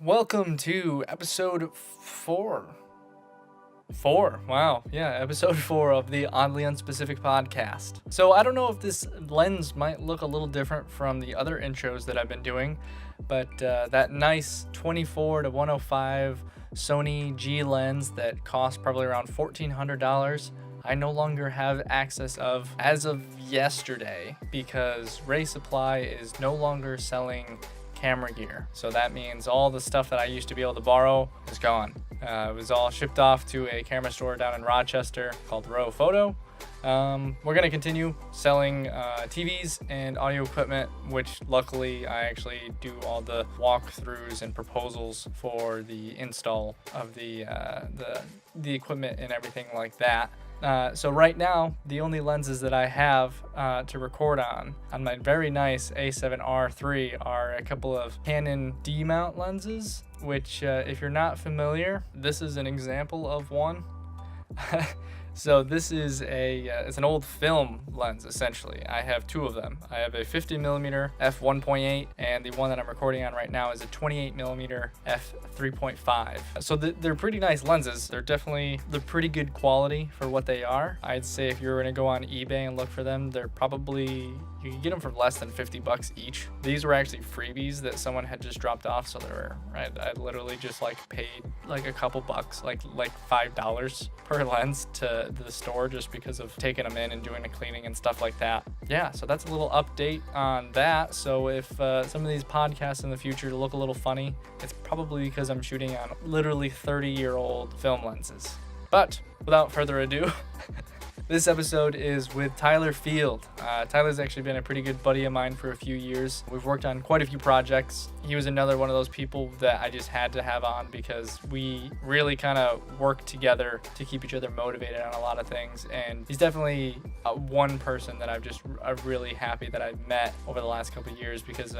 Welcome to episode 4. Wow. Yeah, episode 4 of the Oddly Unspecific podcast. So I don't know if this lens might look a little different from the other intros that I've been doing, but that nice 24 to 105 Sony G lens that cost probably around $1,400, I no longer have access of as of yesterday because Ray Supply is no longer selling camera gear. So that means all the stuff that I used to be able to borrow is gone. It was all shipped off to a camera store down in Rochester called Row Photo. We're going to continue selling TVs and audio equipment, which luckily I actually do all the walkthroughs and proposals for the install of the equipment and everything like that. So right now, the only lenses that I have to record on my very nice A7R III are a couple of Canon D-mount lenses, which if you're not familiar, this is an example of one. So this is it's an old film lens, essentially. I have two of them. I have a 50mm f1.8, and the one that I'm recording on right now is a 28mm f3.5. So they're pretty nice lenses. They're pretty good quality for what they are. I'd say if you're gonna go on eBay and look for them, you can get them for less than $50 each. These were actually freebies that someone had just dropped off, so I literally just paid a couple bucks, like $5 per lens to the store just because of taking them in and doing the cleaning and stuff like that. Yeah, so that's a little update on that. So if some of these podcasts in the future look a little funny, it's probably because I'm shooting on literally 30-year-old film lenses. But without further ado, this episode is with Tyler Field. Tyler's actually been a pretty good buddy of mine for a few years. We've worked on quite a few projects. He was another one of those people that I just had to have on because we really kind of work together to keep each other motivated on a lot of things. And he's definitely one person that I'm really happy that I've met over the last couple of years because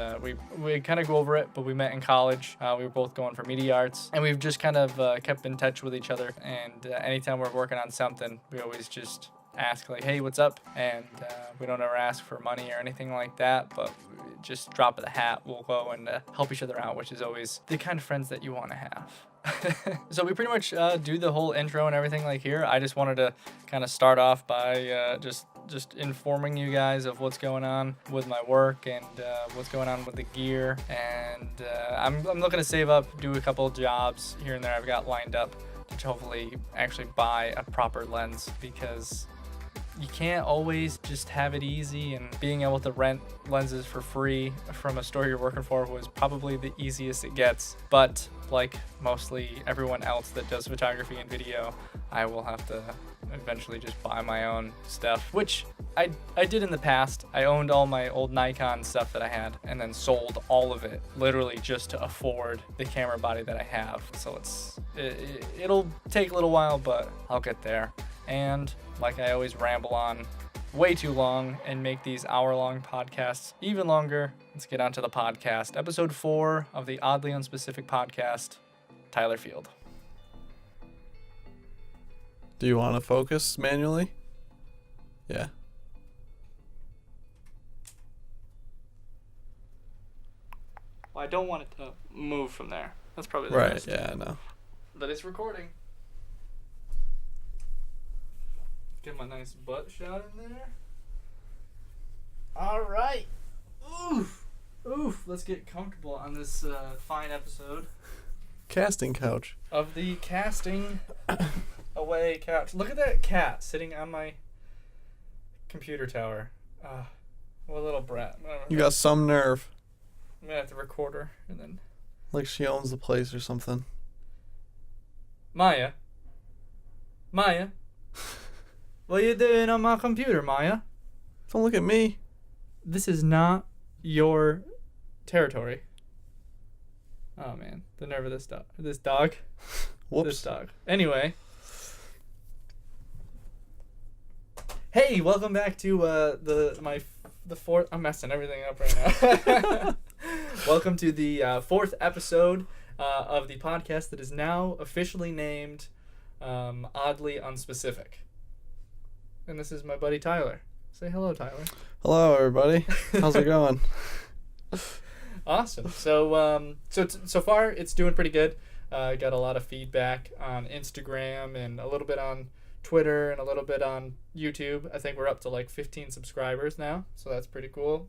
we kind of go over it, but we met in college. We were both going for media arts, and we've just kind of kept in touch with each other. And anytime we're working on something, we always just ask hey, what's up? And we don't ever ask for money or anything like that, but just drop of the hat, we'll go and help each other out, which is always the kind of friends that you want to have. So we pretty much do the whole intro and everything here. I just wanted to kind of start off by just informing you guys of what's going on with my work and what's going on with the gear. And I'm looking to save up, do a couple of jobs here and there I've got lined up to hopefully actually buy a proper lens, because you can't always just have it easy, and being able to rent lenses for free from a store you're working for was probably the easiest it gets. But like mostly everyone else that does photography and video, I will have to eventually just buy my own stuff, which I did in the past. I owned all my old Nikon stuff that I had and then sold all of it literally just to afford the camera body that I have. So it'll take a little while, but I'll get there. And like I always ramble on way too long and make these hour-long podcasts even longer, let's get on to the podcast. Episode 4 of the Oddly Unspecific podcast, Tyler Field. Do you want to focus manually? Yeah. Well, I don't want it to move from there. That's probably the best. Right, yeah, I know. But it's recording. Get my nice butt shot in there. All right. Oof. Let's get comfortable on this fine episode Casting couch. of the Casting Away couch. Look at that cat sitting on my computer tower. What a little brat. You got some nerve. I'm gonna have to record her and then. Like she owns the place or something. Maya. What you doing on my computer, Maya? Don't look at me. This is not your territory. Oh man, the nerve of this dog. Whoops. This dog. Anyway. Hey, welcome back to the fourth. I'm messing everything up right now. Welcome to the fourth episode of the podcast that is now officially named Oddly Unspecific. And this is my buddy Tyler. Say hello, Tyler. Hello, everybody. How's it going? Awesome. So far it's doing pretty good. Got a lot of feedback on Instagram and a little bit on Twitter and a little bit on YouTube. I think we're up to like 15 subscribers now, so that's pretty cool.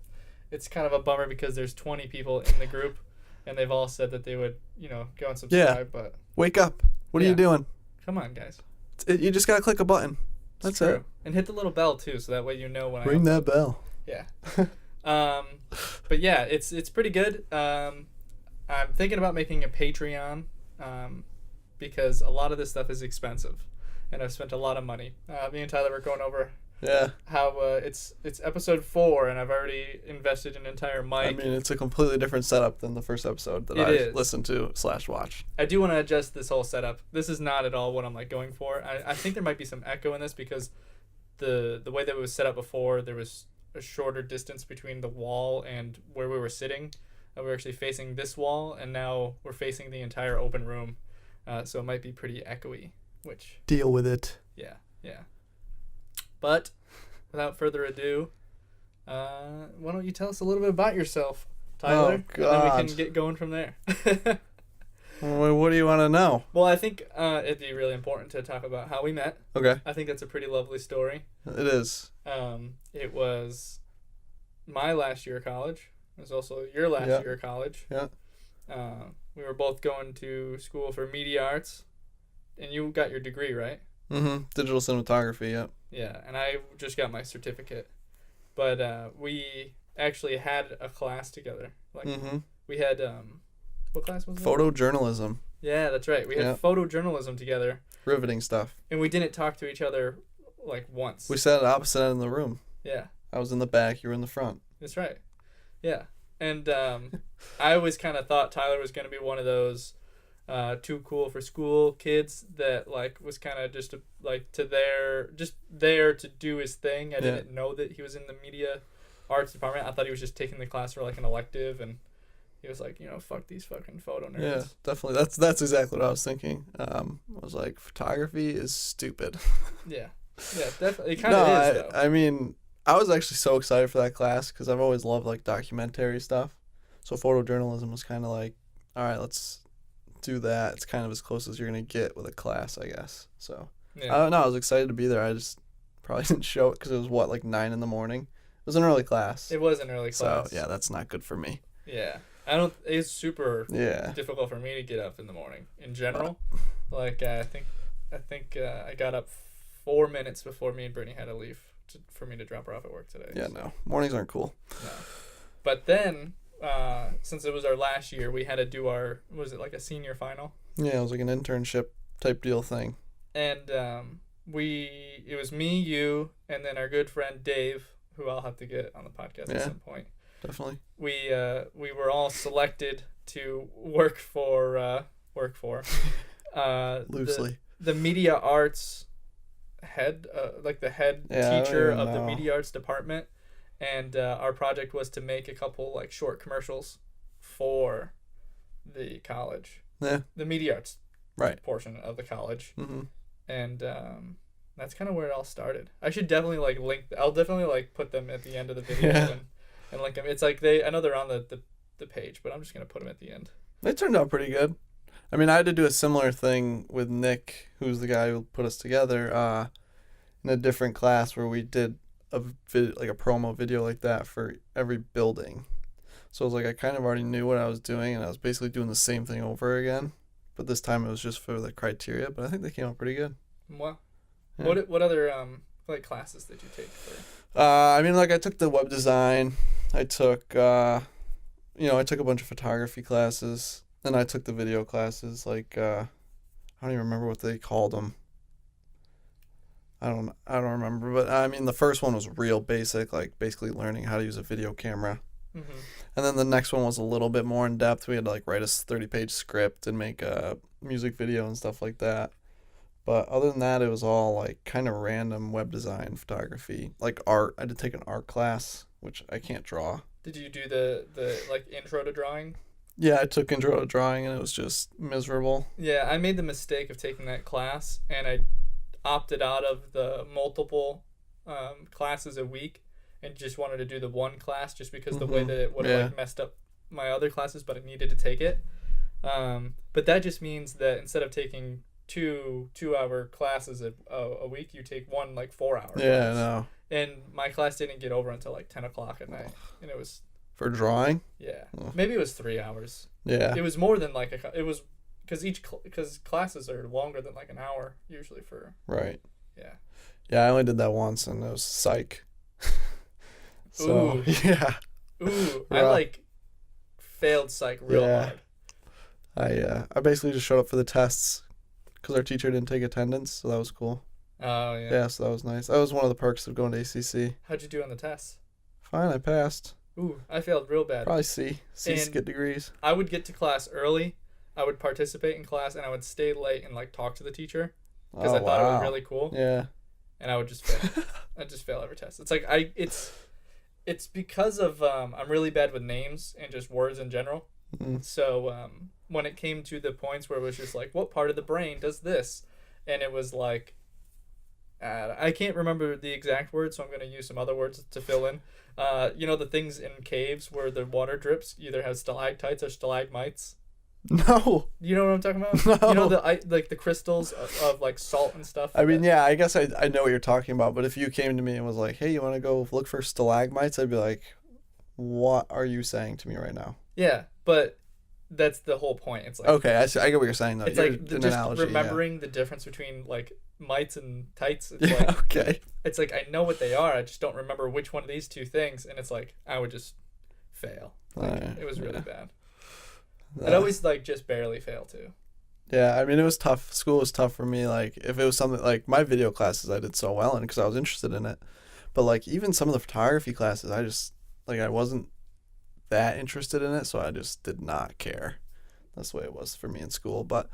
It's kind of a bummer because there's 20 people in the group, and they've all said that they would, go and subscribe. But Wake up! What are you doing? come on, guys. You just gotta click a button. That's True. it. And hit the little bell too, so that way you know when Ring that bell. Yeah. But yeah, it's pretty good. I'm thinking about making a Patreon, because a lot of this stuff is expensive, and I've spent a lot of money. Me and Tyler were going over how it's episode 4, and I've already invested an entire mic. I mean, it's a completely different setup than the first episode that I listened to / watched. I do want to adjust this whole setup. This is not at all what I'm like going for. I think there might be some echo in this because the way that it was set up before, there was a shorter distance between the wall and where we were sitting. We were actually facing this wall, and now we're facing the entire open room, so it might be pretty echoey. Which deal with it. Yeah. But without further ado, why don't you tell us a little bit about yourself, Tyler? Oh, God. And then we can get going from there. Well, what do you want to know? Well, I think it'd be really important to talk about how we met. Okay. I think that's a pretty lovely story. It is. It was my last year of college. It was also your last year of college. Yeah. We were both going to school for media arts, and you got your degree, right? Mm-hmm. Digital cinematography, yeah. Yeah, and I just got my certificate. But we actually had a class together. Like we had what class was it? Photojournalism. Yeah, that's right. We had photojournalism together. Riveting stuff. And we didn't talk to each other like once. We sat at opposite end of the room. Yeah. I was in the back, you were in the front. That's right. Yeah. And I always kind of thought Tyler was going to be one of those too cool for school kids that like was kind of just there to do his thing. I didn't know that he was in the media arts department. I thought he was just taking the class for like an elective, and he was like, fuck these fucking photo nerds. Yeah, definitely. That's exactly what I was thinking. I was like, photography is stupid. Yeah, definitely. It kind of is, though. I mean, I was actually so excited for that class because I've always loved like documentary stuff. So photojournalism was kind of like, all right, let's do that. It's kind of as close as you're gonna get with a class, I guess. So I don't know. I was excited to be there. I just probably didn't show it because it was like 9 in the morning. It was an early class. It was an early class. So yeah, that's not good for me. Yeah, it's super difficult for me to get up in the morning in general. Like I think I got up 4 minutes before me and Brittany had to leave for me to drop her off at work today. Yeah, no, mornings aren't cool. No, but then since it was our last year, we had to do was it like a senior final? Yeah, it was like an internship type deal thing. And it was me, you, and then our good friend Dave, who I'll have to get on the podcast at some point. Definitely. We were all selected to work for loosely the media arts head, like the head teacher of the media arts department, and our project was to make a couple like short commercials for the college. Yeah. The media arts portion of the college. Mm-hmm. And that's kind of where it all started. I should definitely I'll definitely put them at the end of the video and link them. It's like I know they're on the page, but I'm just gonna put them at the end. They turned out pretty good. I mean, I had to do a similar thing with Nick, who's the guy who put us together, in a different class where we did a promo video like that for every building. So it was like I kind of already knew what I was doing, and I was basically doing the same thing over again. But this time it was just for the criteria. But I think they came out pretty good. Wow. Yeah. What other classes did you take for? I mean, I took the web design. I took I took a bunch of photography classes. Then I took the video classes. I don't even remember what they called them. I don't remember. But I mean, the first one was real basic, like basically learning how to use a video camera. Mm-hmm. And then the next one was a little bit more in depth. We had to write a 30-page script and make a music video and stuff like that. But other than that, it was all kind of random web design, photography, art. I did take an art class, which I can't draw. Did you do the intro to drawing? Yeah, I took intro to drawing and it was just miserable. Yeah, I made the mistake of taking that class and I opted out of the multiple classes a week and just wanted to do the one class just because the way that it would have messed up my other classes, but I needed to take it. But that just means that instead of taking 2-hour classes a week, you take one like 4-hour Yeah, class. no. And my class didn't get over until like 10 o'clock at night, and it was For drawing? yeah, maybe it was 3 hours. Yeah. It was more than like it was because classes are longer than like an hour usually for Right. yeah. Yeah, I only did that once, and it was psych. So, Ooh. yeah. Ooh, I Rough. like failed psych real Yeah. hard. I basically just showed up for the tests because our teacher didn't take attendance, so that was cool. Oh yeah. Yeah, so that was nice. That was one of the perks of going to ACC. How'd you do on the tests? Fine, I passed. Ooh, I failed real bad. Probably C. C's And- get degrees. I would get to class early. I would participate in class, and I would stay late and like talk to the teacher because I thought it was really cool. Yeah. And I would just fail. I'd just fail every test. It's like it's because of I'm really bad with names and just words in general. Mm. So when it came to the points where it was just like, what part of the brain does this? And it was like, I can't remember the exact words, so I'm going to use some other words to fill in. You know the things in caves where the water drips either have stalactites or stalagmites? No. You know what I'm talking about? No. You know the crystals of like salt and stuff? I mean, yeah, I guess I know what you're talking about, but if you came to me and was like, hey, you want to go look for stalagmites? I'd be like, what are you saying to me right now? Yeah, but that's the whole point. It's like Okay, I get what you're saying, though. it's You're like an just analogy, remembering the difference between like mites and tights. It's Yeah, like okay. it's like I know what they are. I just don't remember which one of these two things, and it's like I would just fail. Like, it was really bad. I'd always like just barely fail too. Yeah, I mean, it was tough. School was tough for me. Like, if it was something like my video classes, I did so well in because I was interested in it. But like, even some of the photography classes, I just like I wasn't that interested in it, so I just did not care. That's the way it was for me in school. But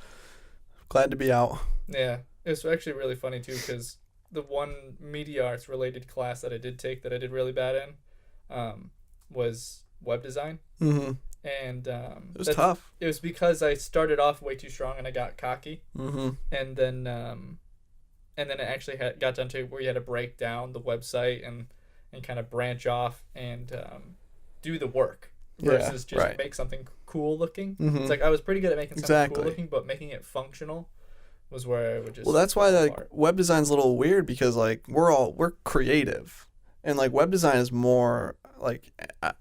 glad to be out. Yeah, it was actually really funny too because the one media arts related class that I did take that I did really bad in was web design. Mm-hmm. And It was tough. It was because I started off way too strong and I got cocky, Mm-hmm. and then it actually got down to where you had to break down the website and kind of branch off and do the work versus just make something cool looking. Mm-hmm. It's like I was pretty good at making something Exactly. cool looking, but making it functional was where I would just. Well, that's why fall like apart. web design's a little weird because like we're creative, and like web design is more like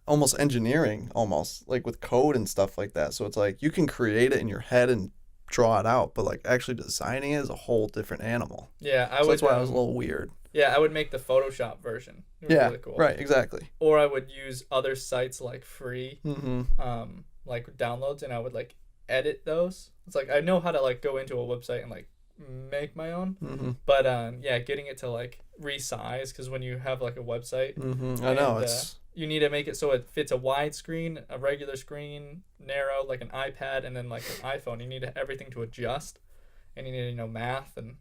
almost engineering, almost like with code and stuff like that. So it's like you can create it in your head and draw it out, but like actually designing it is a whole different animal. Yeah, I So would. that's why it was a little weird. Yeah, I would make the Photoshop version. It was Yeah, really cool. right, exactly. Or I would use other sites like free, Mm-hmm. like downloads, and I would like edit those. It's like I know how to like go into a website and like make my own, Mm-hmm. but yeah, getting it to like resize because when you have like a website, Mm-hmm. I know and, it's you need to make it so it fits a wide screen, a regular screen, narrow like an iPad, and then like an iPhone. You need everything to adjust, and you need to know math. And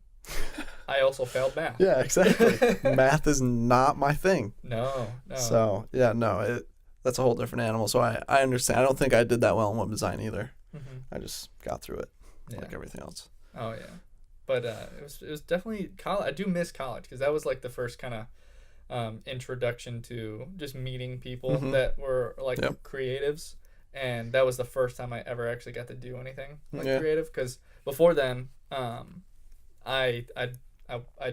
I also failed math. yeah, exactly. Math is not my thing. No. So yeah, no, that's a whole different animal. So I understand. I don't think I did that well in web design either. Mm-hmm. I just got through it Yeah. like everything else. Oh yeah, but it was definitely college. I do miss college because that was like the first kind of introduction to just meeting people Mhm. that were like Yep. creatives, and that was the first time I ever actually got to do anything like Yeah. creative. Because before then, I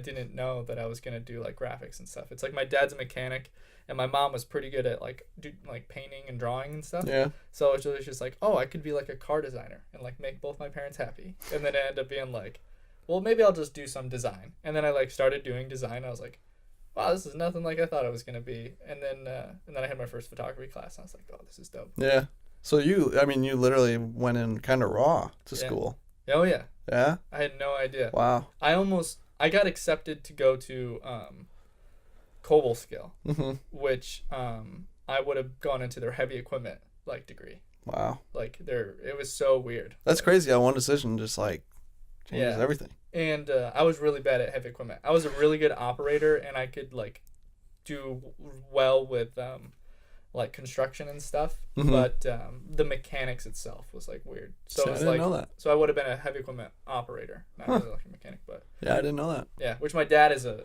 didn't know that I was gonna do like graphics and stuff. It's like my dad's a mechanic, and my mom was pretty good at like painting and drawing and stuff. Yeah. So it was just like, oh, I could be like a car designer and like make both my parents happy. And then it ended up being like, well, maybe I'll just do some design. And then I like started doing design. I was like, wow, this is nothing like I thought it was gonna be. And then I had my first photography class. And I was like, oh, this is dope. Yeah. So you literally went in kind of raw to school. Oh yeah, Yeah. I had no idea. Wow. I got accepted to go to Cobble Skill, Mm-hmm. which I would have gone into their heavy equipment like degree. Wow. Like it was so weird. That's crazy how one decision just like changes Yeah. everything. And I was really bad at heavy equipment. I was a really good operator, and I could like do well with like construction and stuff. Mhm. But the mechanics itself was like weird. So See, it I was didn't like, know that. so I would have been a heavy equipment operator, not really like a mechanic. But Yeah, I didn't know that. yeah, which my dad is a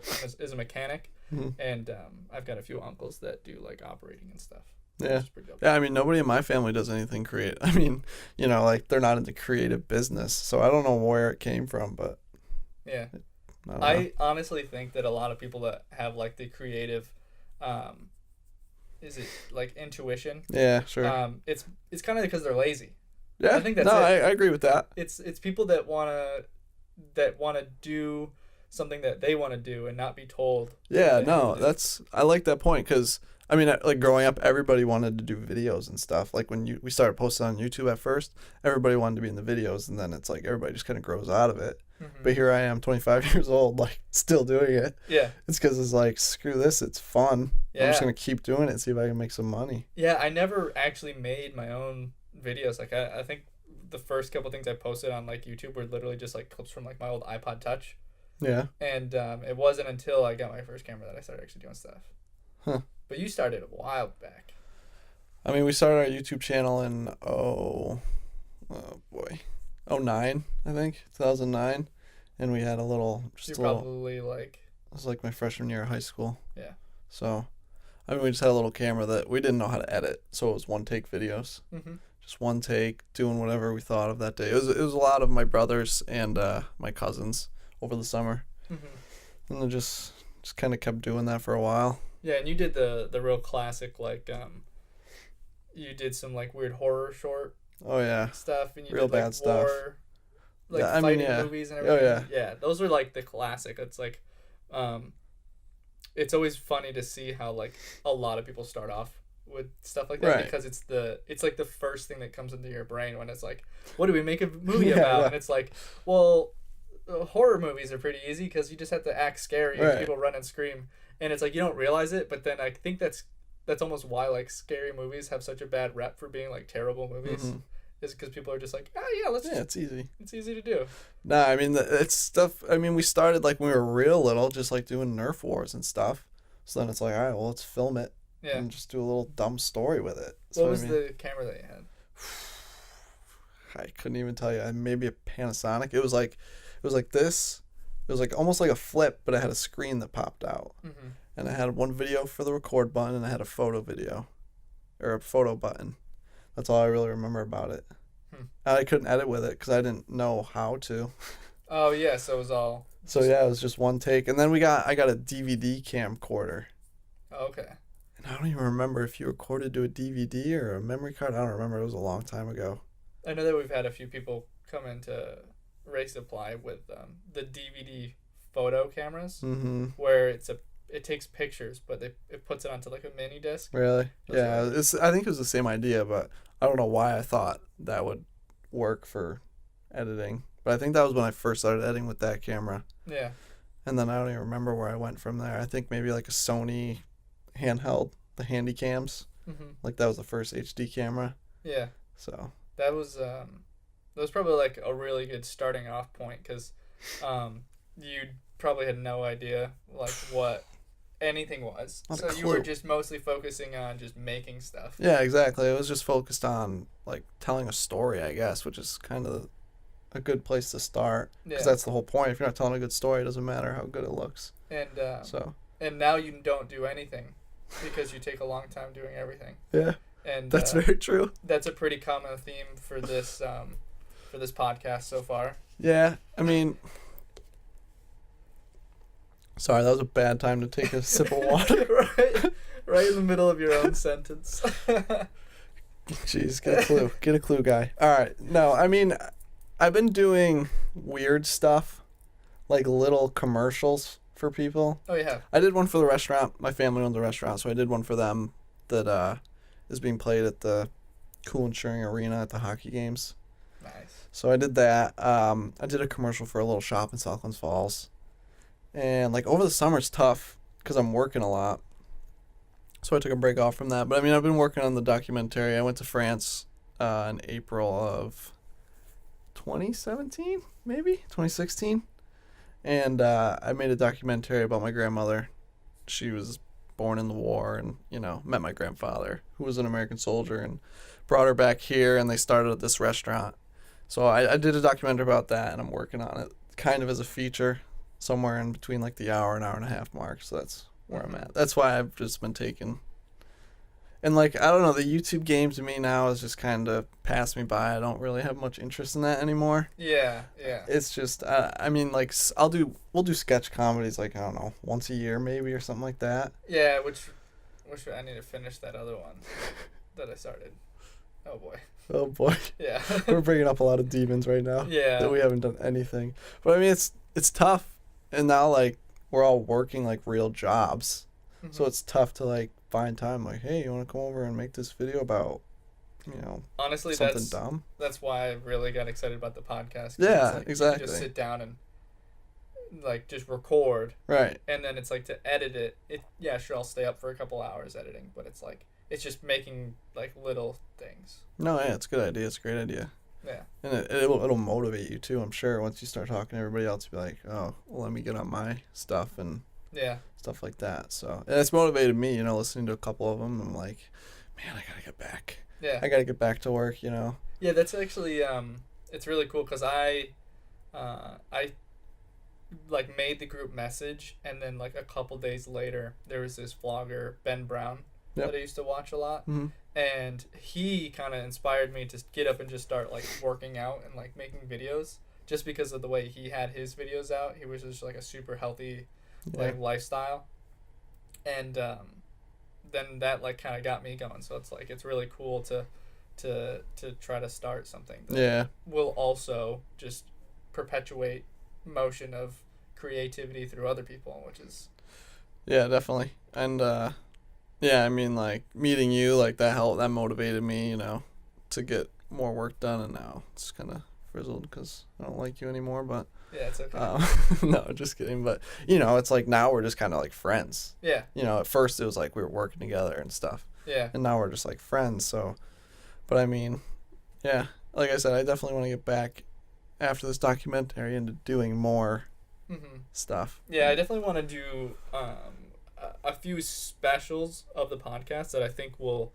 mechanic, Mhm. and I've got a few uncles that do like operating and stuff. Yeah. Which is pretty dope. Yeah, I mean, nobody in my family does anything creative. I mean, like, they're not into creative business, so I don't know where it came from, but Yeah. I don't know. I honestly think that a lot of people that have like the creative, is it like intuition? Yeah, sure. It's kind of because they're lazy. Yeah, I think that's no, it. I agree with that. It's people that wanna do something that they want to do and not be told. Yeah, what they have no, to do. I like that point because I mean, like growing up, everybody wanted to do videos and stuff. Like when we started posting on YouTube at first, everybody wanted to be in the videos, and then it's like everybody just kind of grows out of it. Mhm. But here I am, 25 years old, like still doing it. Yeah, It's because it's like screw this, it's fun. I'm just yeah, gonna keep doing it and see if I can make some money. yeah. I never actually made my own videos. Like I think the first couple things I posted on like YouTube were literally just like clips from like my old iPod Touch. Yeah. And it wasn't until I got my first camera that I started actually doing stuff. Huh. But you started a while back. I mean, we started our YouTube channel in oh boy, '09, I think, 2009, and we had a little, You're a little. probably like, It was like my freshman year of high school. yeah. So, I mean, we just had a little camera that we didn't know how to edit, so it was one take videos, Mm-hmm. just one take, doing whatever we thought of that day. It was a lot of my brothers and my cousins over the summer, Mm-hmm. and then just kind of kept doing that for a while. Yeah, and you did the real classic like you did some like weird horror short Oh yeah, stuff, and you Real did like bad stuff. war, like Yeah, I mean, fighting yeah. movies and Oh, everything. yeah. Yeah, those are like the classic. It's like, it's always funny to see how like a lot of people start off with stuff like that Right. because it's like the first thing that comes into your brain when it's like, what do we make a movie Yeah, about? yeah. And it's like, well, horror movies are pretty easy because you just have to act scary and Right. people run and scream, and it's like you don't realize it, but then I think that's almost why like scary movies have such a bad rep for being like terrible movies. Mhm. Is because people are just like, oh yeah, let's Yeah, just, it's easy. it's easy to do. Nah, I mean, it's stuff. I mean, we started like when we were real little, just like doing Nerf wars and stuff. So then it's like, all right, well, let's film it Yeah. and just do a little dumb story with it. That's What was I mean. the camera that you had? I couldn't even tell you. Maybe a Panasonic. It was like this. It was like almost like a flip, but it had a screen that popped out, Mm-hmm. and I had one video for the record button, and I had a photo video, or a photo button. That's all I really remember about it. I couldn't edit with it because I didn't know how to. Oh yeah, so it was all. So yeah, it was just one take, and then I got a DVD camcorder, Oh, okay. and I don't even remember if you recorded to a DVD or a memory card. I don't remember. It was a long time ago. I know that we've had a few people come into Ray Supply with the DVD photo cameras, Mm-hmm. where it takes pictures, but it puts it onto like a mini disc. Really? That's Yeah. right. I think it was the same idea, but I don't know why I thought that would work for editing. But I think that was when I first started editing with that camera. Yeah. And then I don't even remember where I went from there. I think maybe like a Sony handheld, the handy cams. Mm-hmm. Like that was the first HD camera. Yeah. So That was probably like a really good starting off point because you probably had no idea like what anything was. Not a So you were clue. just mostly focusing on just making stuff. yeah, exactly. It was just focused on like telling a story, I guess, which is kind of a good place to start because Yeah. that's the whole point. If you're not telling a good story, it doesn't matter how good it looks. And So and now you don't do anything because you take a long time doing everything. yeah, And that's very true. that's a pretty common theme for this podcast so far. Yeah, I mean, sorry, that was a bad time to take a sip of water. right in the middle of your own sentence. Jeez, get a clue, guy. All right, no, I mean, I've been doing weird stuff, like little commercials for people. Oh yeah. I did one for the restaurant. My family owns a restaurant, so I did one for them that is being played at the Cool and Cheering Arena at the hockey games. Nice. So I did that. I did a commercial for a little shop in Southlands Falls. And like over the summer it's tough because I'm working a lot. So I took a break off from that. But I mean, I've been working on the documentary. I went to France in April of 2017, maybe 2016. And I made a documentary about my grandmother. She was born in the war and, met my grandfather, who was an American soldier, and brought her back here, and they started this restaurant. So I did a documentary about that, and I'm working on it kind of as a feature, somewhere in between like the hour and a half mark. So that's where I'm at. That's why I've just been taking. And like I don't know, the YouTube game to me now is just kind of passed me by. I don't really have much interest in that anymore. Yeah. It's just I mean like we'll do sketch comedies like I don't know once a year maybe or something like that. Yeah, which I need to finish that other one that I started. Oh boy. Oh boy. Yeah. We're bringing up a lot of demons right now. Yeah. That we haven't done anything. But I mean it's tough, and now like we're all working like real jobs. Mm-hmm. So it's tough to like find time like, hey, you want to come over and make this video about, honestly something dumb? That's why I really got excited about the podcast. Yeah, like, exactly. You can just sit down and like just record, right? And then it's like to edit it. Yeah, sure, I'll stay up for a couple hours editing, but it's like it's just making like little things. No, yeah, it's a good idea. It's a great idea. Yeah. And it'll motivate you too, I'm sure. Once you start talking to everybody else, be like, oh, well, let me get on my stuff and stuff like that. So and it's motivated me, listening to a couple of them. I'm like, man, I gotta get back. Yeah. I gotta get back to work. Yeah, that's actually it's really cool because I like made the group message, and then like a couple days later there was this vlogger Ben Brown that I used to watch a lot. Mm-hmm. And he kind of inspired me to get up and just start like working out and like making videos, just because of the way he had his videos out. He was just like a super healthy like lifestyle, and then that like kind of got me going. So it's like it's really cool to try to start something that will also just perpetuate motion of creativity through other people, which is definitely. And yeah, I mean, like, meeting you, like, that motivated me, to get more work done, and now it's kind of frizzled because I don't like you anymore, but... Yeah, it's okay. No, just kidding, but, it's like now we're just kind of, like, friends. Yeah. At first it was like we were working together and stuff. Yeah. And now we're just, like, friends, so... But, I mean, yeah, like I said, I definitely want to get back after this documentary into doing more stuff. Yeah, I definitely want to do... a few specials of the podcast that I think will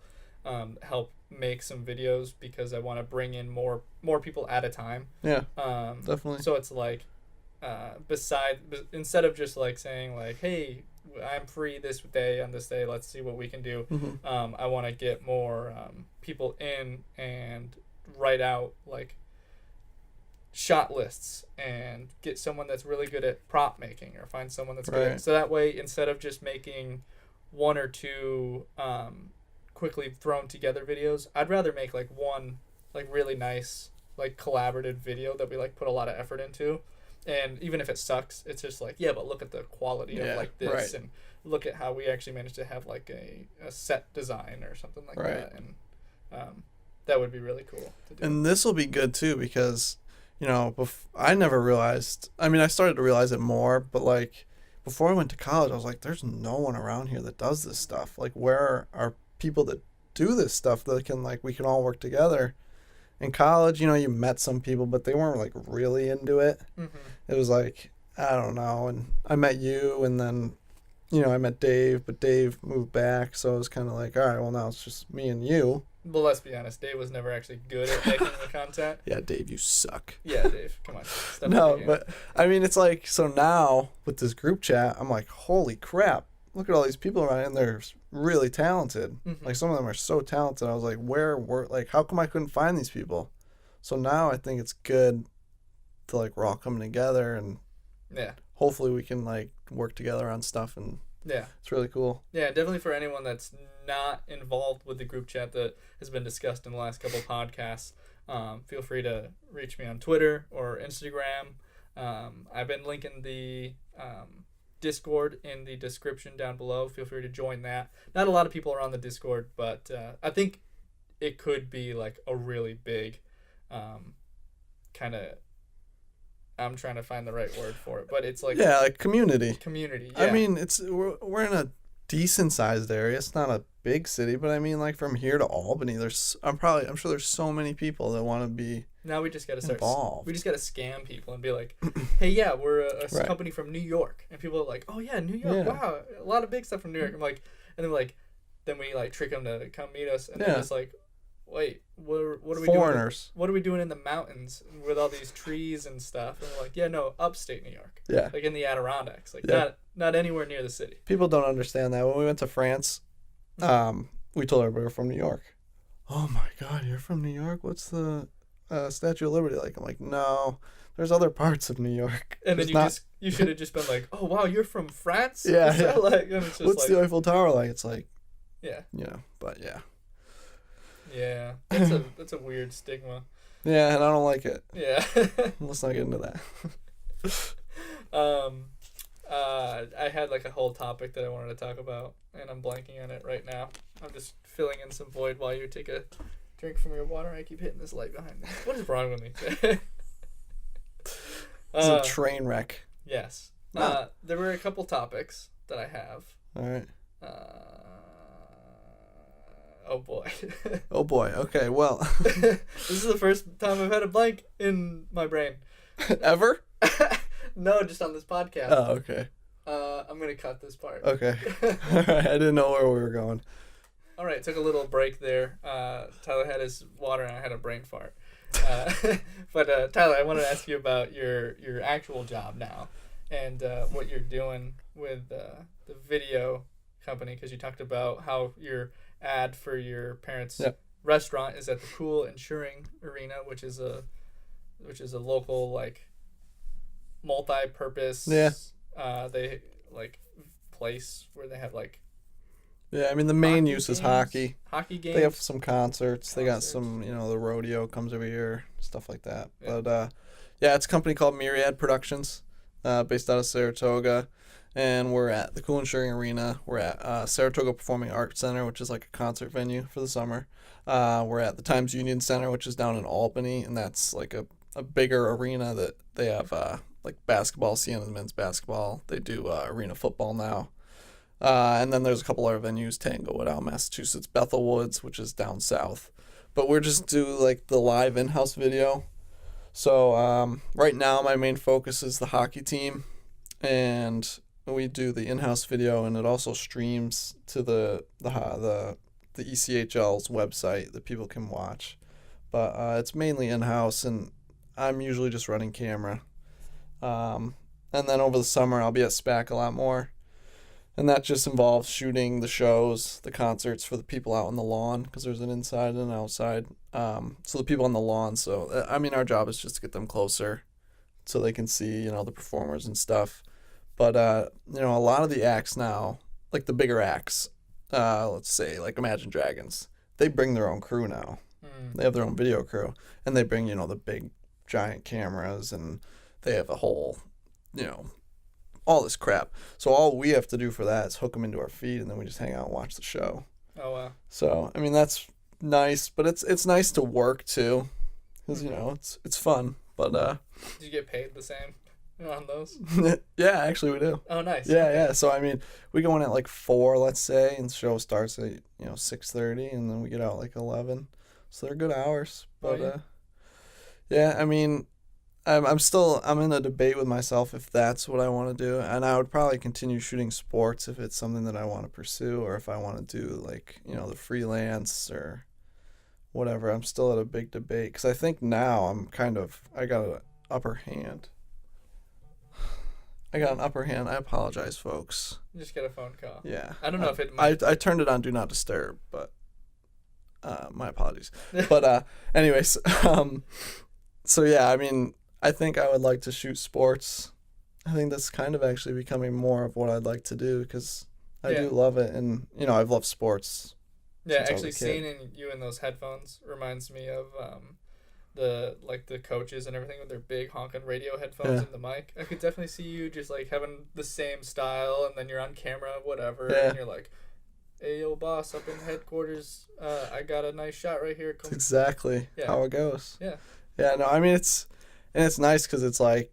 help make some videos, because I want to bring in more people at a time. Yeah, definitely. So it's like, instead of just like saying like, hey, I'm free this day on this day, let's see what we can do. Mm-hmm. I want to get more people in and write out like shot lists and get someone that's really good at prop making, or find someone that's good at, so that way instead of just making one or two quickly thrown together videos, I'd rather make like one like really nice like collaborative video that we like put a lot of effort into, and even if it sucks, it's just like, yeah, but look at the quality of like this, and look at how we actually managed to have like a set design or something like that, and that would be really cool to do. And this will be good too, because I never realized, I mean, I started to realize it more, but like before I went to college, I was like, there's no one around here that does this stuff. Like, where are people that do this stuff that can, like, we can all work together? In college, you met some people, but they weren't like really into it. Mm-hmm. It was like, I don't know. And I met you, and then, I met Dave, but Dave moved back. So it was kind of like, all right, well, now it's just me and you. Well, let's be honest, Dave was never actually good at making the content. Yeah, Dave, you suck. Yeah, Dave, come on. No, but I mean, it's like, so now with this group chat, I'm like, holy crap, look at all these people around, and they're really talented. Mm-hmm. Like, some of them are so talented. I was like, how come I couldn't find these people? So now I think it's good to, like, we're all coming together, and hopefully we can, like, work together on stuff, and it's really cool. Yeah, definitely for anyone that's not involved with the group chat that has been discussed in the last couple of podcasts, feel free to reach me on Twitter or Instagram. I've been linking the Discord in the description down below. Feel free to join that. Not a lot of people are on the Discord, but I think it could be like a really big kind of... I'm trying to find the right word for it, but it's like... Yeah, like community. Community, I mean, we're in a decent sized area. It's not a big city, but I mean, like, from here to Albany, I'm sure there's so many people that want to be now we just got to start involved. We just got to scam people and be like, hey, yeah, we're a company from New York, and people are like, oh yeah, New York, wow, a lot of big stuff from New York. I'm like, and then we like trick them to come meet us, and they're just like, wait, what are we foreigners doing? What are we doing in the mountains with all these trees and stuff? And we're like, yeah, no, upstate New York. Yeah. Like in the Adirondacks. Like not anywhere near the city. People don't understand that. When we went to France, we told everybody we're from New York. Oh my God, you're from New York? What's the Statue of Liberty like? I'm like, no, there's other parts of New York. And then There's you should have just been like, oh wow, you're from France? Yeah, What's that yeah. like? And it's just What's the Eiffel Tower like? It's like, yeah. But yeah. Yeah. That's a weird stigma. Yeah, and I don't like it. Yeah. Let's not get into that. I had like a whole topic that I wanted to talk about, and I'm blanking on it right now. I'm just filling in some void while you take a drink from your water. I keep hitting this light behind me. What is wrong with me? It's a train wreck. Yes. No. There were a couple topics that I have. All right. Oh boy. Oh boy. Okay. Well. This is the first time I've had a blank in my brain. Ever? No, just on this podcast. Oh, okay. I'm gonna cut this part. Okay. All right. I didn't know where we were going. All right, took a little break there. Tyler had his water and I had a brain fart. But Tyler, I wanted to ask you about your actual job now and what you're doing with the video company, because you talked about how your ad for your parents' restaurant is at the Pool Insuring Arena, which is a local like multi-purpose they like place where they have like Yeah, I mean the main hockey use is games, hockey. Hockey games. They have some concerts. They got some, the rodeo comes every year, stuff like that. Yeah. But yeah, it's a company called Myriad Productions, based out of Saratoga, and we're at the Cool Insuring Arena. We're at Saratoga Performing Arts Center, which is like a concert venue for the summer. We're at the Times Union Center, which is down in Albany, and that's like a bigger arena that they have like basketball, Sienna's men's basketball. They do arena football now. And then there's a couple other venues, Tanglewood out in Massachusetts, Bethel Woods, which is down south. But we're just do like the live in-house video. So right now my main focus is the hockey team, and we do the in-house video, and it also streams to the ECHL's website that people can watch. But it's mainly in-house, and I'm usually just running camera. And then over the summer I'll be at SPAC a lot more. And that just involves shooting the shows, the concerts for the people out on the lawn, because there's an inside and an outside. So the people on the lawn, so, I mean, our job is just to get them closer so they can see, the performers and stuff. But, a lot of the acts now, like the bigger acts, let's say, like Imagine Dragons, they bring their own crew now. They have their own video crew, and they bring, the big giant cameras, and they have a whole, all this crap. So all we have to do for that is hook them into our feed, and then we just hang out and watch the show. Oh wow. So I mean that's nice, but it's nice to work too, because it's fun. But did you get paid the same on those? Yeah, actually we do. Oh nice. Yeah. So I mean we go in at like 4, let's say, and the show starts at 6:30, and then we get out like 11. So they're good hours. But yeah, I mean. I'm in a debate with myself if that's what I want to do, and I would probably continue shooting sports if it's something that I want to pursue, or if I want to do like the freelance or whatever. I'm still at a big debate, because I think now I got an upper hand. I apologize, folks. You just get a phone call. Yeah. I don't know if it might... I turned it on Do Not Disturb, but my apologies. But anyways, so yeah, I mean, I think I would like to shoot sports. I think that's kind of actually becoming more of what I'd like to do, because I do love it, and I've loved sports. Yeah, actually seeing you in those headphones reminds me of the coaches and everything with their big honking radio headphones and the mic. I could definitely see you just like having the same style, and then you're on camera, whatever, and you're like, "Hey, yo, boss, up in headquarters, I got a nice shot right here." That's exactly how it goes. Yeah. Yeah, no, I mean, it's nice because it's like,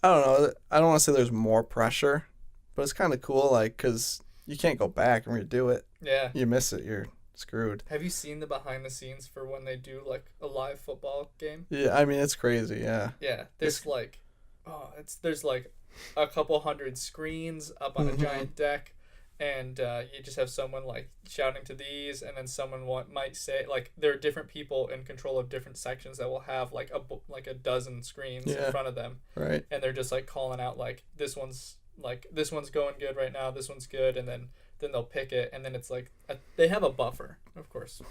I don't know, I don't want to say there's more pressure, but it's kind of cool, like, because you can't go back and redo it. Yeah. You miss it, you're screwed. Have you seen the behind the scenes for when they do, like, a live football game? Yeah, I mean, it's crazy, yeah. Yeah, there's there's like a couple hundred screens up on a giant deck. And you just have someone like shouting to these, and then someone might say, like, there are different people in control of different sections that will have like a dozen screens in front of them, right? And they're just like calling out like, this one's like this one's going good right now, this one's good, and then they'll pick it, and then it's like they have a buffer, of course,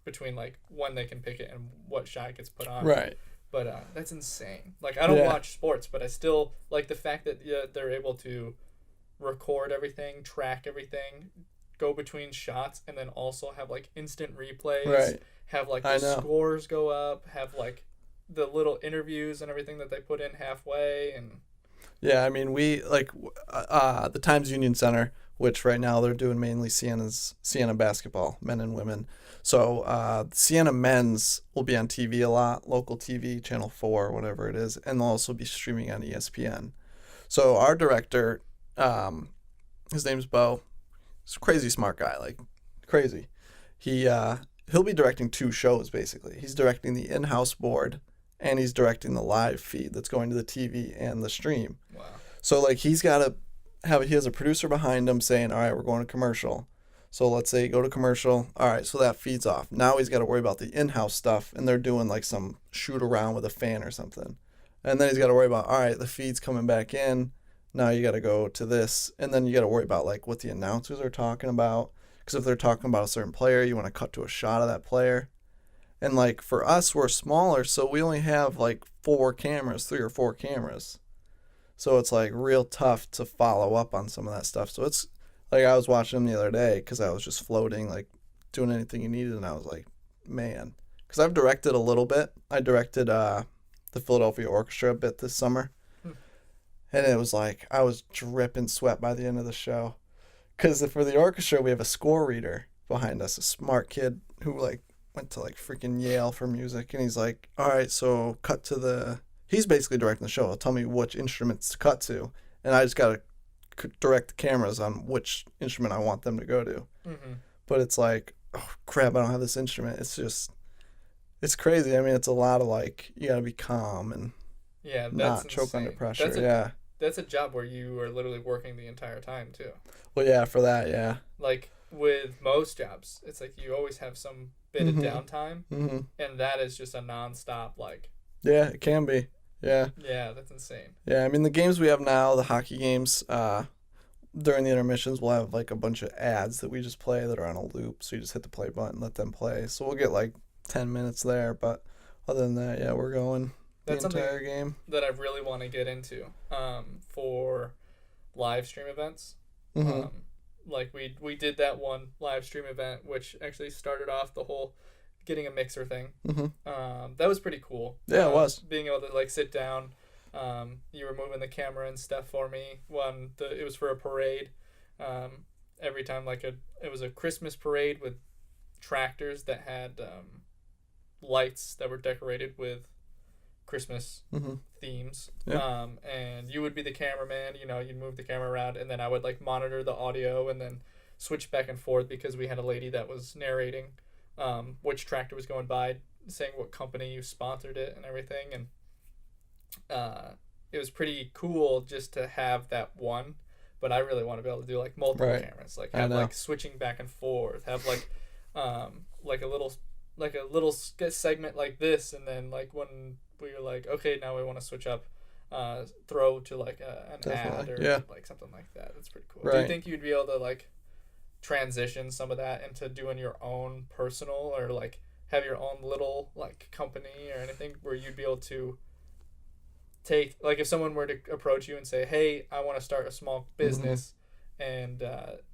between like when they can pick it and what shot gets put on. Right. But that's insane. Like I don't Yeah. watch sports, but I still like the fact that they're able to record everything, track everything, go between shots, and then also have like instant replays. Right. Have like I the know. scores go up. Have like the little interviews and everything that they put in halfway, and Yeah, I mean, we like the Times Union Center, which right now they're doing mainly Siena basketball, men and women. So Siena men's will be on TV a lot, local TV, Channel 4, whatever it is, and they'll also be streaming on ESPN. So our director, his name's Bo. He's a crazy smart guy, like crazy. He'll be directing two shows basically. He's directing the in-house board, and he's directing the live feed that's going to the TV and the stream. wow. So like he has a producer behind him saying, all right, we're going to commercial. So let's say you go to commercial. All right, so that feeds off. Now he's got to worry about the in-house stuff, and they're doing like some shoot around with a fan or something. And then he's got to worry about, all right, the feed's coming back in. Now you got to go to this, and then you got to worry about like what the announcers are talking about. Because if they're talking about a certain player, you want to cut to a shot of that player. And like for us, we're smaller, so we only have like 3 or 4 cameras. So it's like real tough to follow up on some of that stuff. So it's like I was watching him the other day because I was just floating, like doing anything he needed, and I was like, man, because I've directed a little bit. I directed the Philadelphia Orchestra a bit this summer, and it was like I was dripping sweat by the end of the show. Because for the orchestra, we have a score reader behind us, a smart kid who like went to like freaking Yale for music, and he's like, all right, so cut to he's basically directing the show. He'll tell me which instruments to cut to, and I just got to direct the cameras on which instrument I want them to go to. Mm-hmm. But it's like, oh crap, I don't have this instrument. It's crazy. I mean, it's a lot of like, you got to be calm and Yeah, that's not choke insane. under pressure. That's Yeah. That's a job where you are literally working the entire time too. Well, yeah, for that, yeah. Like with most jobs, it's like you always have some bit of downtime, and that is just a nonstop. Like, Yeah, it can be. Yeah. yeah, that's insane. Yeah, I mean, the games we have now, the hockey games, during the intermissions, we'll have like a bunch of ads that we just play that are on a loop. So you just hit the play button, let them play. So we'll get like 10 minutes there. But other than that, yeah, we're going That's the entire something game. that I really want to get into for live stream events. Mm-hmm. Like we did that one live stream event, which actually started off the whole getting a mixer thing. Mm-hmm. That was pretty cool. Yeah, it was. Being able to like sit down. You were moving the camera and stuff for me when it was for a parade. Every time it was a Christmas parade with tractors that had lights that were decorated with Christmas themes. Yeah. And you would be the cameraman, you'd move the camera around, and then I would like monitor the audio and then switch back and forth because we had a lady that was narrating which tractor was going by, saying what company you sponsored it and everything. And it was pretty cool just to have that one, but I really want to be able to do like multiple cameras, like have like switching back and forth, have like a little segment like this, and then like when we were like, okay, now we want to switch up, throw to like an ad or like something like that. That's pretty cool. Do you think you'd be able to like transition some of that into doing your own personal, or like have your own little like company or anything where you'd be able to take, like if someone were to approach you and say, hey, I want to start a small business and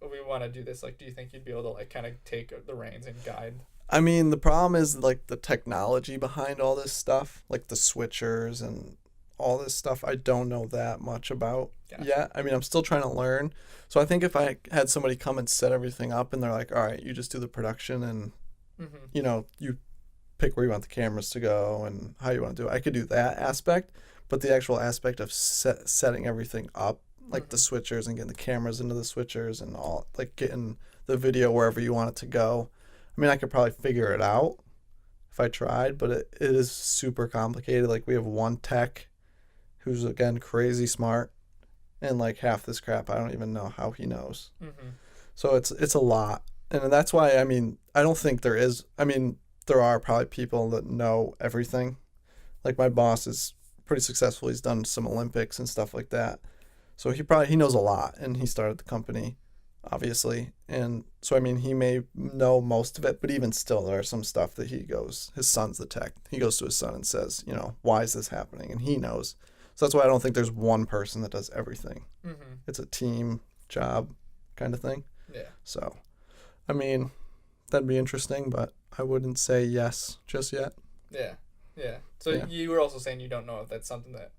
we want to do this, like do you think you'd be able to like kind of take the reins and guide? I mean, the problem is like the technology behind all this stuff, like the switchers and all this stuff, I don't know that much about yet. I mean, I'm still trying to learn. So I think if I had somebody come and set everything up and they're like, all right, you just do the production and, you pick where you want the cameras to go and how you want to do it, I could do that aspect. But the actual aspect of setting everything up, like the switchers and getting the cameras into the switchers and all, like getting the video wherever you want it to go. I mean, I could probably figure it out if I tried, but it is super complicated. Like we have one tech who's, again, crazy smart, and like half this crap, I don't even know how he knows. So it's a lot. And that's why, I mean, I don't think there is, I mean, there are probably people that know everything. Like my boss is pretty successful. He's done some Olympics and stuff like that. So he knows a lot, and he started the company, obviously. And so, I mean, he may know most of it, but even still, there are some stuff that his son's the tech. He goes to his son and says, why is this happening? And he knows. So that's why I don't think there's one person that does everything. Mm-hmm. It's a team job kind of thing. Yeah. So, I mean, that'd be interesting, but I wouldn't say yes just yet. Yeah. Yeah. So you were also saying you don't know if that's something that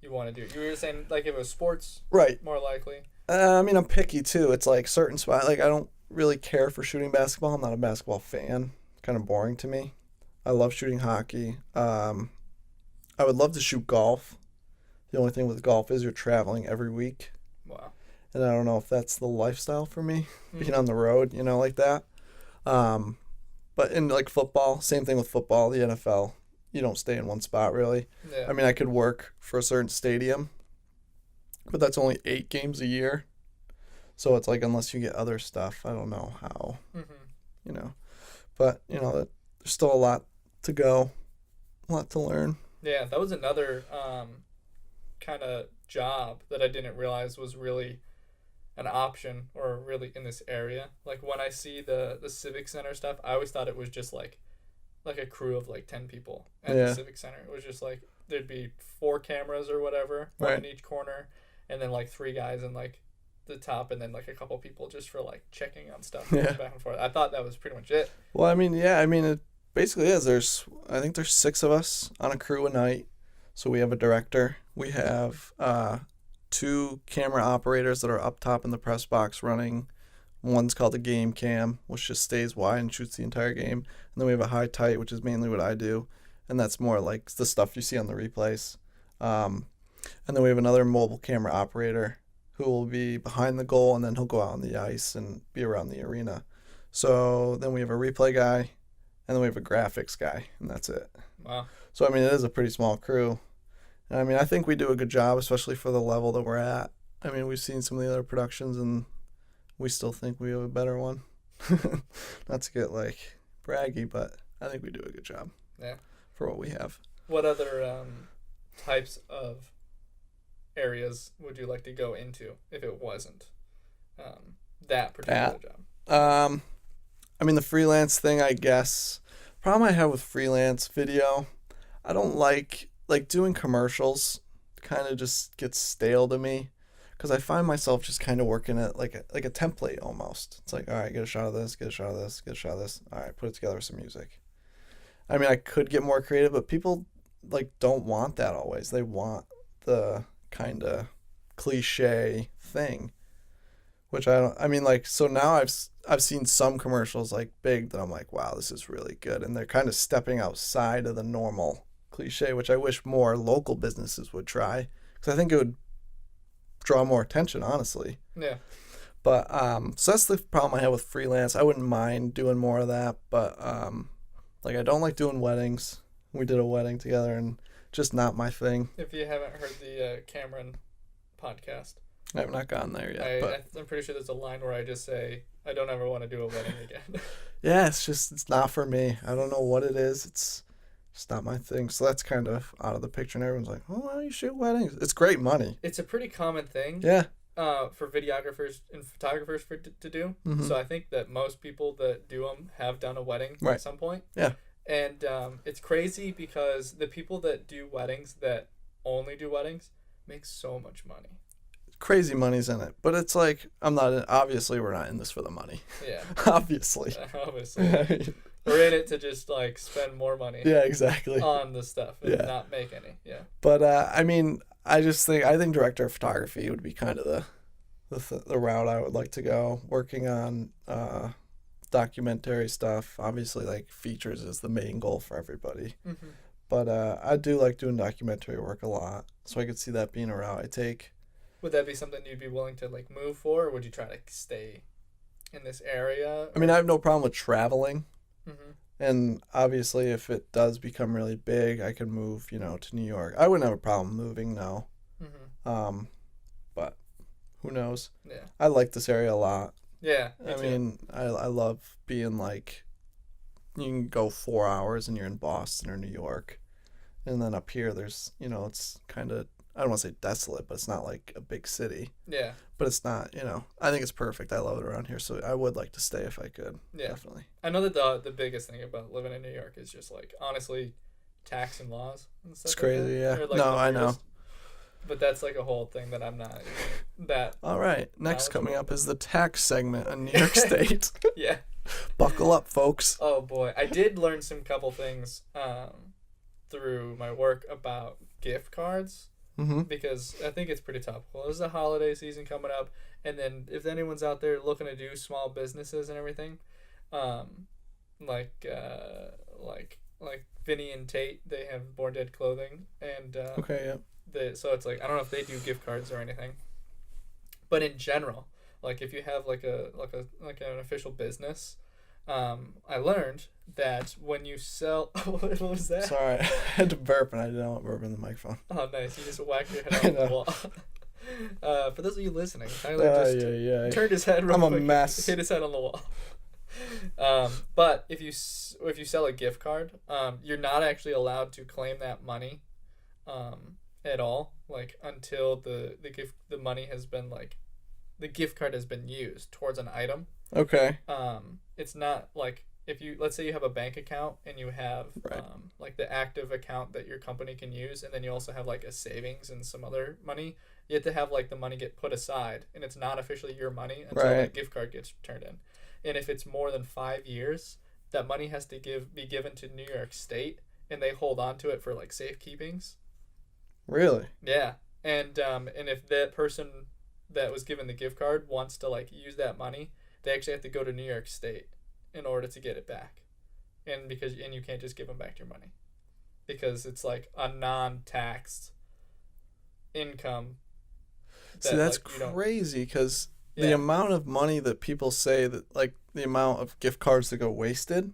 you want to do. You were saying like if it was sports, right? More likely. I mean, I'm picky too. It's like certain spot. Like I don't really care for shooting basketball. I'm not a basketball fan. Kind of boring to me. I love shooting hockey. I would love to shoot golf. The only thing with golf is you're traveling every week. Wow. And I don't know if that's the lifestyle for me, being on the road, like that. But in like football, same thing with football, the NFL. You don't stay in one spot really. Yeah. I mean, I could work for a certain stadium, but that's only 8 games a year. So it's like unless you get other stuff, I don't know how. Mm-hmm. But there's still a lot to go, a lot to learn. Yeah, that was another kind of job that I didn't realize was really an option or really in this area. Like when I see the Civic Center stuff, I always thought it was just like a crew of like 10 people at the Civic Center. It was just like there'd be 4 cameras or whatever, one in each corner, and then like 3 guys in like the top, and then like a couple people just for like checking on stuff back and forth. I thought that was pretty much it. Well, I mean, it basically is. I think there's 6 of us on a crew a night. So we have a director. We have 2 camera operators that are up top in the press box running. One's called a game cam, which just stays wide and shoots the entire game. And then we have a high tight, which is mainly what I do. And that's more like the stuff you see on the replays. And then we have another mobile camera operator who will be behind the goal, and then he'll go out on the ice and be around the arena. So then we have a replay guy, and then we have a graphics guy, and that's it. Wow. So, I mean, it is a pretty small crew. And, I mean, I think we do a good job, especially for the level that we're at. I mean, we've seen some of the other productions, and we still think we have a better one. Not to get, like, braggy, but I think we do a good job for what we have. What other types of areas would you like to go into if it wasn't that particular job? I mean, the freelance thing, I guess. Problem I have with freelance video, I don't like doing commercials. Kind of just gets stale to me, because I find myself just kind of working it like a template almost. It's like, all right, get a shot of this, get a shot of this, get a shot of this. All right, put it together with some music. I mean, I could get more creative, but people don't want that always. They want the kind of cliche thing, which I don't. I mean, so now I've seen some commercials big that I'm like, wow, this is really good, and they're kind of stepping outside of the normal cliche, which I wish more local businesses would try, because I think it would draw more attention, honestly. Yeah. But so that's the problem I have with freelance. I wouldn't mind doing more of that, but I don't like doing weddings. We did a wedding together, and just not my thing. If you haven't heard the Cameron podcast, I've not gotten there yet. I'm pretty sure there's a line where I just say, I don't ever want to do a wedding again. Yeah, it's not for me. I don't know what it is. It's just not my thing. So that's kind of out of the picture, and everyone's like, oh, why don't you shoot weddings? It's great money. It's a pretty common thing. Yeah. For videographers and photographers to do. Mm-hmm. So I think that most people that do them have done a wedding at some point. Yeah. And it's crazy because the people that do weddings, that only do weddings, make so much money. Crazy money's in it, but it's like, obviously we're not in this for the money. Yeah. Obviously. We're in it to just spend more money. Yeah, exactly. On the stuff and not make any. Yeah. But I mean, I think director of photography would be kind of the route I would like to go. Working on documentary stuff, obviously features is the main goal for everybody. Mm-hmm. But I do like doing documentary work a lot, so I could see that being a route I take. Would that be something you'd be willing to move for, or would you try to stay in this area? I mean, I have no problem with traveling. Mm-hmm. And obviously, if it does become really big, I can move, to New York. I wouldn't have a problem moving, no. Mm-hmm. But who knows? Yeah. I like this area a lot. Yeah. I mean, I love being you can go 4 hours and you're in Boston or New York. And then up here, there's, it's kind of I don't want to say desolate, but it's not like a big city. Yeah. But it's not, I think it's perfect. I love it around here, so I would like to stay if I could. Yeah. Definitely. I know that the biggest thing about living in New York is just like honestly, tax and laws and stuff. It's crazy, yeah. Like no, I know. But that's like a whole thing that I'm not that. All right. Next coming up is the tax segment in New York State. Yeah. Buckle up, folks. Oh boy, I did learn some couple things through my work about gift cards. Mm-hmm. Because I think it's pretty topical. There's a holiday season coming up, and then if anyone's out there looking to do small businesses and everything, like Vinny and Tate, they have Born Dead clothing, and okay, yeah. So it's like I don't know if they do gift cards or anything, but in general, like if you have like an official business, I learned that when you sell, what was that? Sorry, I had to burp and I didn't want to burp in the microphone. Oh, nice! You just whacked your head on the wall. For those of you listening, Tyler just turned his head real quick. I'm a mess. Hit his head on the wall. But if you sell a gift card, you're not actually allowed to claim that money, at all. Like until the money has been like, the gift card has been used towards an item. Okay. It's not like if you, let's say you have a bank account and you have right. Like the active account that your company can use, and then you also have like a savings and some other money. You have to have like the money get put aside, and it's not officially your money until right. that gift card gets turned in. And if it's more than 5 years, that money has to be given to New York State, and they hold on to it for like safekeepings. Really? Yeah. And if that person that was given the gift card wants to like use that money, they actually have to go to New York State in order to get it back. And you can't just give them back your money, because it's like a non-taxed income. See, that's crazy, because the amount of money that people say that, like, the amount of gift cards that go wasted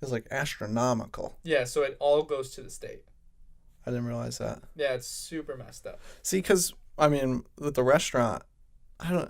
is like astronomical. Yeah, so it all goes to the state. I didn't realize that. Yeah, it's super messed up. See, because I mean, with the restaurant,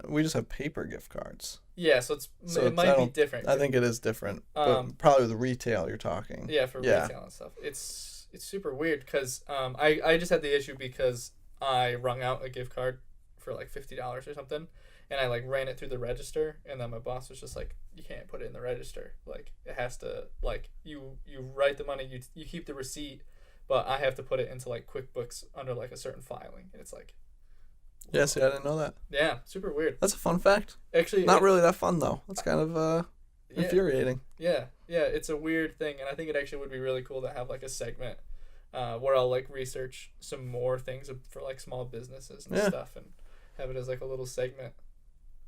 we just have paper gift cards. Yeah, so it might be different. I think it is different, but probably with retail you're talking. Yeah, for retail and stuff. It's super weird, because I just had the issue because I wrung out a gift card for like $50 or something, and I like ran it through the register, and then my boss was just like, you can't put it in the register. Like it has to, like, you write the money, you keep the receipt, but I have to put it into like QuickBooks under like a certain filing, and it's like. Yeah, see, I didn't know that. Yeah, super weird. That's a fun fact. Actually, not really that fun though. It's kind of infuriating. Yeah, it's a weird thing, and I think it actually would be really cool to have like a segment where I'll like research some more things for like small businesses and stuff, and have it as like a little segment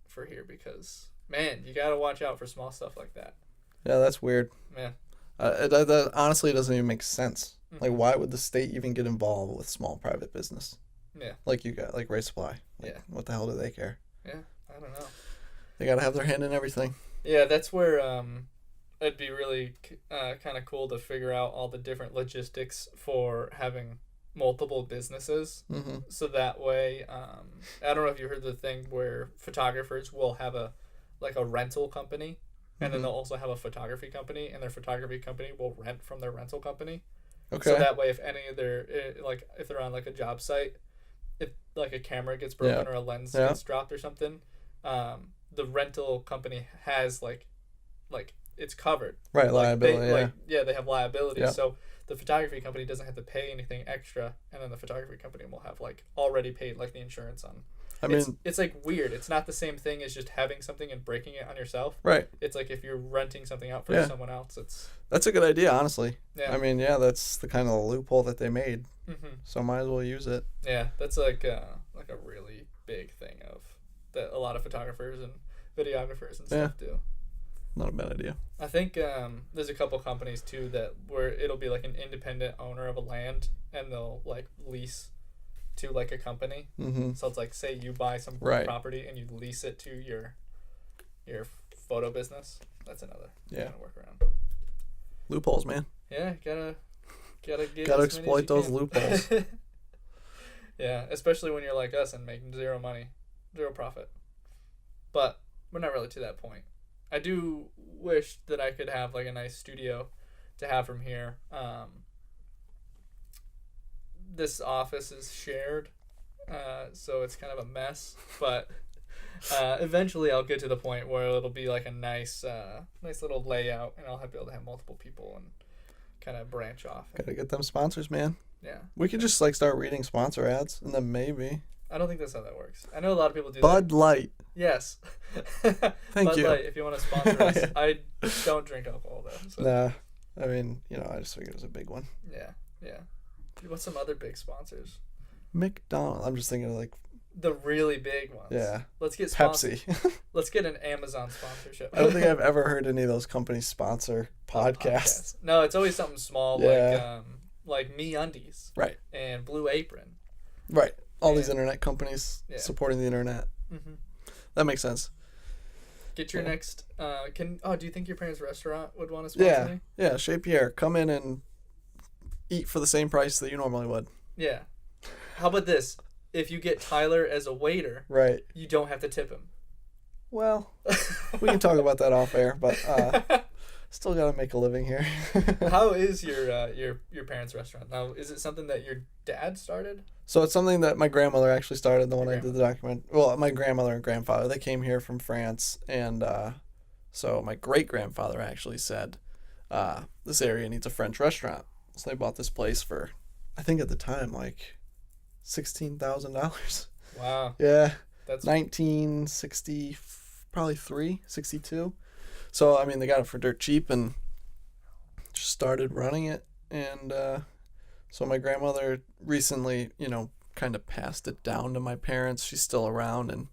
for here, because man, you gotta watch out for small stuff like that. Yeah, that's weird. Yeah. That honestly doesn't even make sense. Mm-hmm. Like, why would the state even get involved with small private business? Yeah. Like you got, like Ray Supply. Like, what the hell do they care? Yeah, I don't know. They gotta have their hand in everything. Yeah, that's where it'd be really kind of cool to figure out all the different logistics for having multiple businesses. Mm-hmm. So that way, I don't know if you heard the thing where photographers will have a rental company, and then they'll also have a photography company, and their photography company will rent from their rental company. Okay. So that way, if any of their if they're on like a job site, if like a camera gets broken or a lens gets dropped or something, the rental company has like it's covered. Right, liability. They have liability. Yeah. So the photography company doesn't have to pay anything extra, and then the photography company will have like already paid like the insurance on. I mean, it's like weird. It's not the same thing as just having something and breaking it on yourself. Right. It's like if you're renting something out for someone else, that's a good idea, honestly. Yeah. I mean, that's the kind of loophole that they made. Mm-hmm. So might as well use it. Yeah, that's like a really big thing that a lot of photographers and videographers and stuff do. Not a bad idea. I think there's a couple companies too where it'll be like an independent owner of a land, and they'll like lease to like a company. Mm-hmm. So it's like, say you buy some property and you lease it to your photo business. That's another kind of workaround. Loopholes, man. Yeah, gotta exploit those loopholes. Yeah, especially when you're like us and making zero money, zero profit. But we're not really to that point. I do wish that I could have like a nice studio to have from here. This office is shared so it's kind of a mess. But eventually, I'll get to the point where it'll be like a nice little layout, and I'll be able to have multiple people and kind of branch off. Gotta get them sponsors, man. Yeah. We could just like start reading sponsor ads, and then maybe. I don't think that's how that works. I know a lot of people do Bud that. Light. Yes. Thank Bud you. Light, if you want to sponsor us. I don't drink alcohol, though. So. Nah. I mean, I just figured it was a big one. Yeah. What's some other big sponsors? McDonald's. I'm just thinking of like. The really big ones. Yeah. Let's get Pepsi. Let's get an Amazon sponsorship. I don't think I've ever heard any of those companies sponsor podcasts. No, it's always something small like MeUndies. Right. And Blue Apron. Right. All these internet companies supporting the internet. Mm-hmm. That makes sense. Get your next. Do you think your parents' restaurant would want to sponsor me? Yeah. Chez Pierre, come in and eat for the same price that you normally would. Yeah. How about this? If you get Tyler as a waiter, right, you don't have to tip him. Well, we can talk about that off air, but still gotta make a living here. How is your parents' restaurant now? Is it something that your dad started? So it's something that my grandmother actually started. The one I did the document. Well, my grandmother and grandfather, they came here from France, and so my great grandfather actually said, this area needs a French restaurant. So they bought this place for, I think at the time, like $16,000. Wow. Yeah. That's 1960, probably 62. So I mean, they got it for dirt cheap and just started running it. And so my grandmother recently, kind of passed it down to my parents. She's still around, and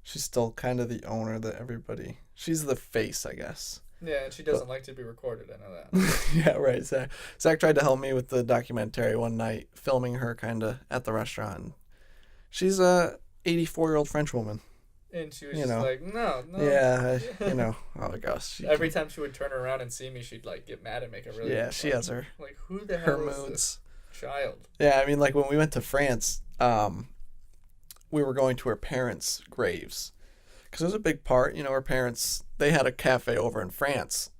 she's still kind of the owner that everybody. She's the face, I guess. Yeah, and she doesn't like to be recorded. I know that. Yeah, right. Zach tried to help me with the documentary one night, filming her kind of at the restaurant. She's a 84-year-old French woman. And she was just like, no. Yeah, oh gosh. Every time she would turn around and see me, she'd like get mad and make a really. Yeah, she has her. Like, who the hell her is moods. This child? Yeah, I mean, like when we went to France, we were going to her parents' graves. Because it was a big part, her parents, they had a cafe over in France.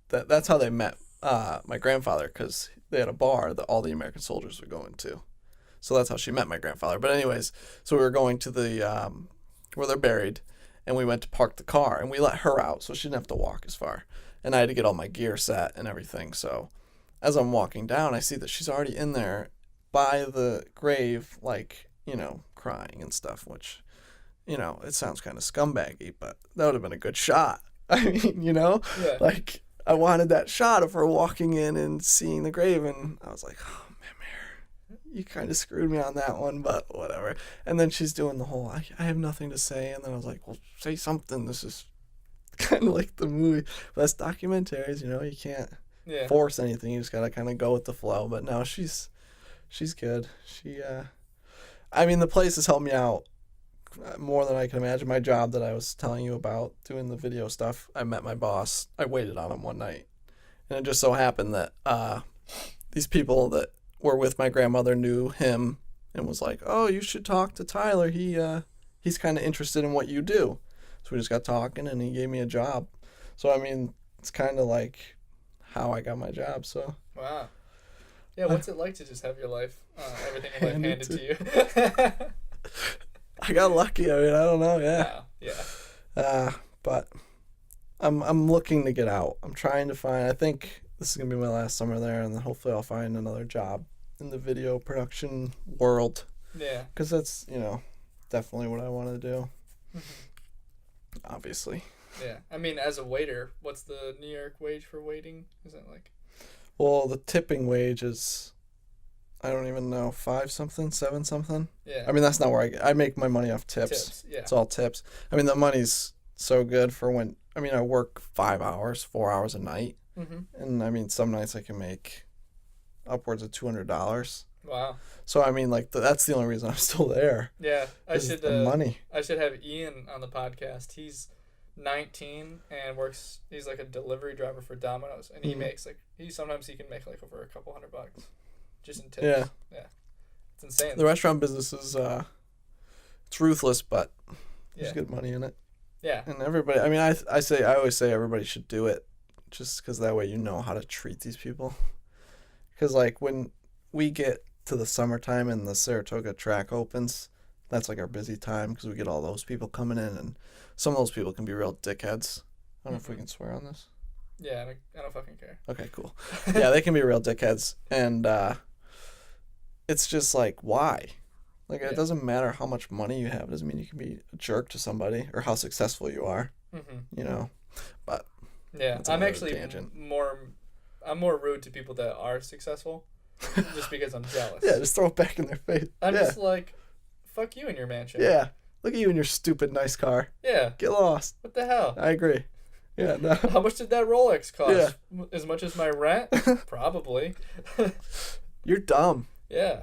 That's how they met my grandfather, because they had a bar that all the American soldiers were going to. So that's how she met my grandfather. But anyways, so we were going to the, where they're buried, and we went to park the car, and we let her out, so she didn't have to walk as far. And I had to get all my gear set and everything. So as I'm walking down, I see that she's already in there by the grave, like, crying and stuff, which... it sounds kind of scumbaggy, but that would have been a good shot. I mean, Yeah. Like I wanted that shot of her walking in and seeing the grave, and I was like, oh, man, you kind of screwed me on that one, but whatever. And then she's doing the whole, I have nothing to say, and then I was like, well, say something. This is kind of like the movie. But that's documentaries, you can't force anything. You just gotta kind of go with the flow. But no, she's good. I mean, the place has helped me out more than I can imagine. My job that I was telling you about, doing the video stuff, I met my boss. I waited on him one night, and it just so happened that these people that were with my grandmother knew him and was like, oh, you should talk to Tyler. He's kind of interested in what you do. So we just got talking, and he gave me a job. So I mean, it's kind of like how I got my job. So wow. Yeah, what's it like to just have your life, everything in life handed to you? I got lucky. I mean, I don't know. Yeah. But I'm looking to get out. I'm trying to find. I think this is gonna be my last summer there, and then hopefully I'll find another job in the video production world. Yeah. Because that's definitely what I want to do. Obviously. Yeah. I mean, as a waiter, what's the New York wage for waiting? Is it like? Well, the tipping wage is, I don't even know, 5 something, 7 something. Yeah. I mean, that's not where I make my money off tips. Yeah. It's all tips. I mean, the money's so good for when, I work 5 hours, 4 hours a night. Mm-hmm. And I mean, some nights I can make upwards of $200. Wow. So I mean, like that's the only reason I'm still there. Yeah. The money. I should have Ian on the podcast. He's 19 and works. He's like a delivery driver for Domino's, and he makes sometimes he can make like over a couple $100 just in tips. Yeah. It's insane. The restaurant business is it's ruthless, but there's good money in it. Yeah. And everybody, I mean, I always say everybody should do it, just because that way you know how to treat these people. Because like when we get to the summertime and the Saratoga track opens. That's like our busy time because we get all those people coming in, and some of those people can be real dickheads. I don't know if we can swear on this. Yeah, I don't fucking care. Okay, cool. Yeah, they can be real dickheads, and it's just like, why? Like, it doesn't matter how much money you have. It doesn't mean you can be a jerk to somebody or how successful you are. You know, but yeah, I'm actually more rude to people that are successful, just because I'm jealous. Yeah, just throw it back in their face. I'm just like, fuck you and your mansion. Yeah, look at you in your stupid nice car. Yeah, get lost. What the hell? I agree. Yeah. No. How much did that Rolex cost? Yeah. As much as my rent? Probably. You're dumb. Yeah.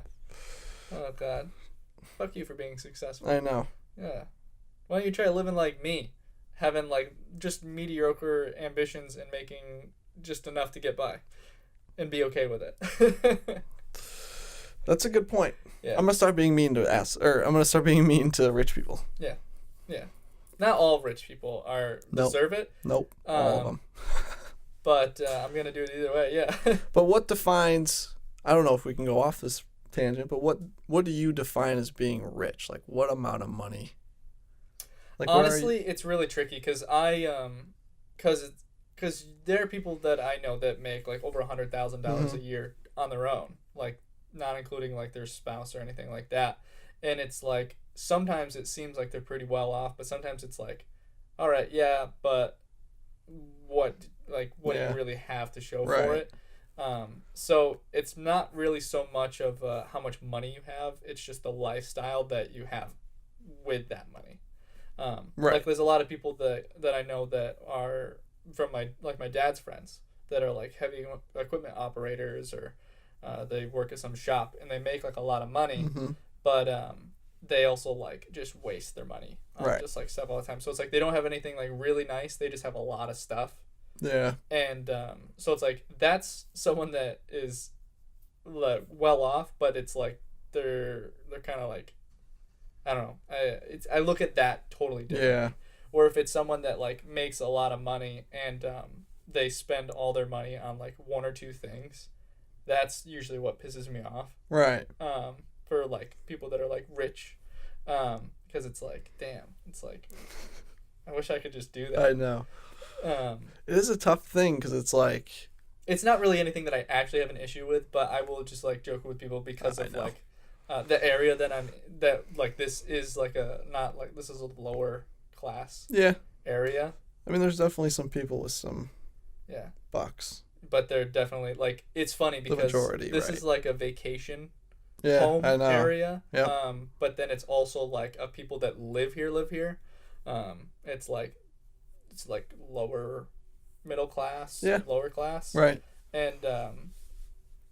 Oh God. Fuck you for being successful. I know. Yeah. Why don't you try living like me? Having like just mediocre ambitions and making just enough to get by. And be okay with it. That's a good point. Yeah. I'm gonna start being mean to rich people. Yeah. Yeah. Not all rich people deserve it. Nope. All of them. But I'm gonna do it either way. Yeah. But what defines? I don't know if we can go off this tangent, but what do you define as being rich? Like, what amount of money? Like, honestly, it's really tricky because because there are people that I know that make like over $100,000 a year on their own, like not including like their spouse or anything like that. And it's like sometimes it seems like they're pretty well off, but sometimes it's like, all right, yeah, but what do you really have to show for it? So it's not really so much of how much money you have. It's just the lifestyle that you have with that money. Like there's a lot of people that I know that are from my dad's friends that are like heavy equipment operators, or they work at some shop and they make like a lot of money, but they also like just waste their money on just like stuff all the time. So it's like they don't have anything like really nice. They just have a lot of stuff. Yeah. And so it's like that's someone that is like well off, but it's like they're kind of like, I don't know. I look at that totally differently. Yeah. Or if it's someone that like makes a lot of money and they spend all their money on like one or two things, that's usually what pisses me off. Right. For like people that are like rich, because it's like, damn, it's like, I wish I could just do that. I know. It is a tough thing because it's like, it's not really anything that I actually have an issue with, but I will just like joke with people because of like the area that like this is like this is a lower class area. I mean, there's definitely some people with some bucks, but they're definitely like, it's funny because the majority, this is like a vacation home area. But then it's also like people that live here. It's like lower middle class, lower class, right? And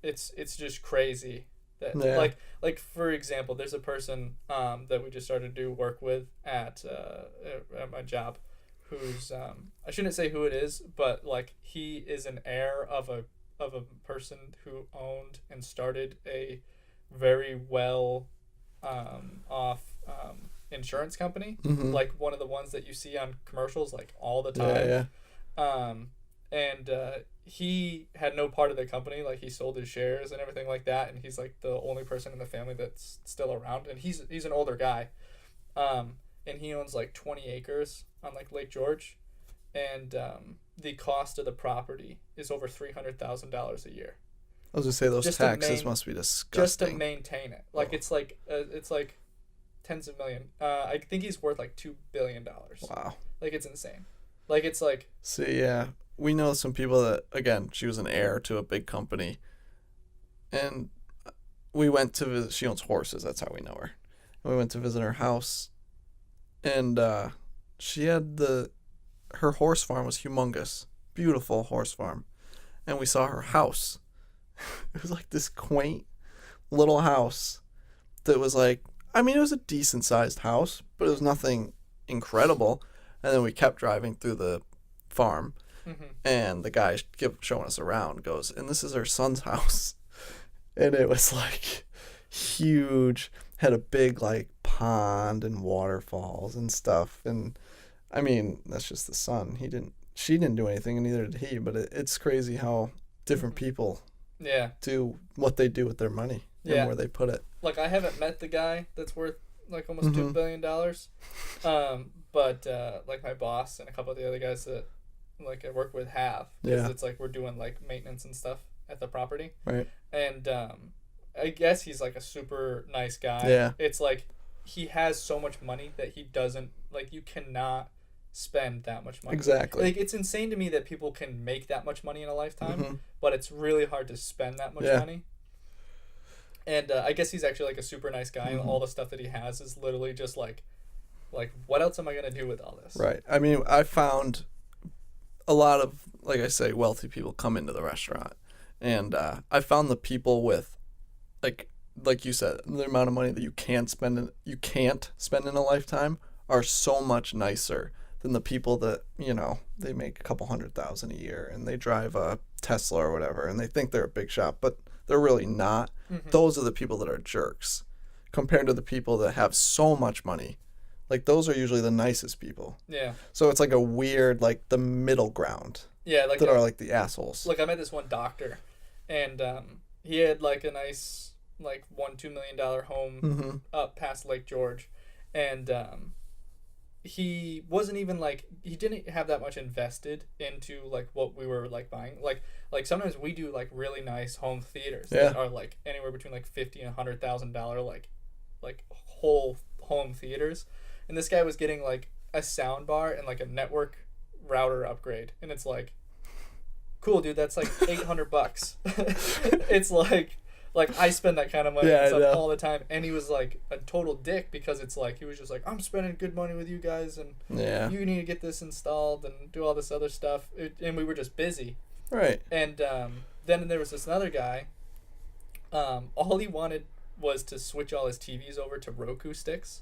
it's just crazy that like for example, there's a person that we just started to do work with at my job, who's I shouldn't say who it is, but like he is an heir of a person who owned and started a very well off insurance company, like one of the ones that you see on commercials like all the time. And he had no part of the company. Like he sold his shares and everything like that, and he's like the only person in the family that's still around, and he's an older guy, and he owns like 20 acres on like Lake George, and the cost of the property is over $300,000 a year. I was gonna say those taxes must be disgusting. Just to maintain it, like it's like tens of million. I think he's worth like $2 billion. Wow. Like it's insane. Like it's like. See, yeah, we know some people that, again, she was an heir to a big company, and we went to visit. She owns horses. That's how we know her. And we went to visit her house, and she had her horse farm was humongous, beautiful horse farm, and we saw her house. It was like this quaint little house that was like, I mean, it was a decent sized house, but it was nothing incredible. And then we kept driving through the farm, and the guy showing us around goes, and this is her son's house. And it was like huge, had a big like pond and waterfalls and stuff. And I mean, that's just the son. She didn't do anything, and neither did he. But it's crazy how different people do what they do with their money. and where they put it. Like, I haven't met the guy that's worth like almost $2 billion. But like my boss and a couple of the other guys that like I work with have. Because it's like we're doing like maintenance and stuff at the property. Right. And I guess he's like a super nice guy. Yeah. It's like he has so much money that he doesn't, like, you cannot spend that much money. Exactly. Like, it's insane to me that people can make that much money in a lifetime, but it's really hard to spend that much money. And I guess he's actually like a super nice guy, and all the stuff that he has is literally just like what else am I gonna do with all this? Right. I mean, I found a lot of, like I say, wealthy people come into the restaurant, and I found the people with, like you said, the amount of money that you can't spend in a lifetime are so much nicer than the people that, you know, they make a couple $100,000 a year and they drive a Tesla or whatever and they think they're a big shot, but they're really not. Those are the people that are jerks compared to the people that have so much money. Like, those are usually the nicest people. Yeah. So it's like a weird, like, the middle ground. Yeah, like that are like the assholes. Like, I met this one doctor, and he had like a nice like $1-2 million home up past Lake George, and he wasn't even like, he didn't have that much invested into like what we were like buying. Like sometimes we do like really nice home theaters that are like anywhere between like $50,000 and $100,000 like whole home theaters, and this guy was getting like a sound bar and like a network router upgrade, and it's like, cool, dude, that's like $800. It's like I spend that kind of money and stuff all the time, and he was like a total dick because it's like he was just like, I'm spending good money with you guys, and you need to get this installed and do all this other stuff, and we were just busy, right? And then there was this other guy. All he wanted was to switch all his TVs over to Roku sticks,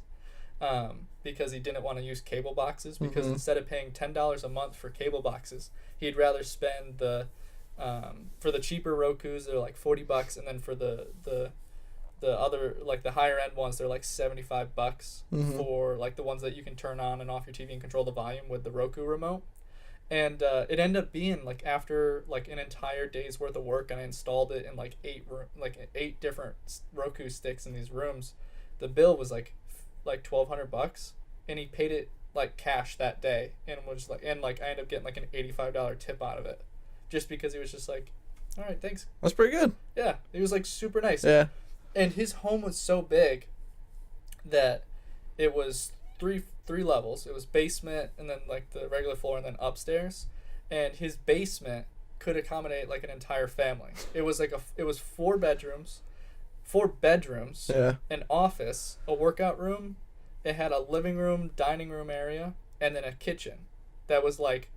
because he didn't want to use cable boxes, because instead of paying $10 a month for cable boxes, he'd rather spend the for the cheaper Rokus, they're like $40, and then for the other, like the higher end ones, they're like $75 for like the ones that you can turn on and off your TV and control the volume with the Roku remote. And it ended up being like, after like an entire day's worth of work, and I installed it in like eight different Roku sticks in these rooms, the bill was like $1,200, and he paid it like cash that day, and was like, and like I ended up getting like an $85 tip out of it, just because he was just like, all right, thanks. That's pretty good. Yeah, he was like super nice. Yeah. And his home was so big that it was three levels. It was basement, and then like the regular floor, and then upstairs. And his basement could accommodate like an entire family. It was like it was four bedrooms, an office, a workout room. It had a living room, dining room area, and then a kitchen that was like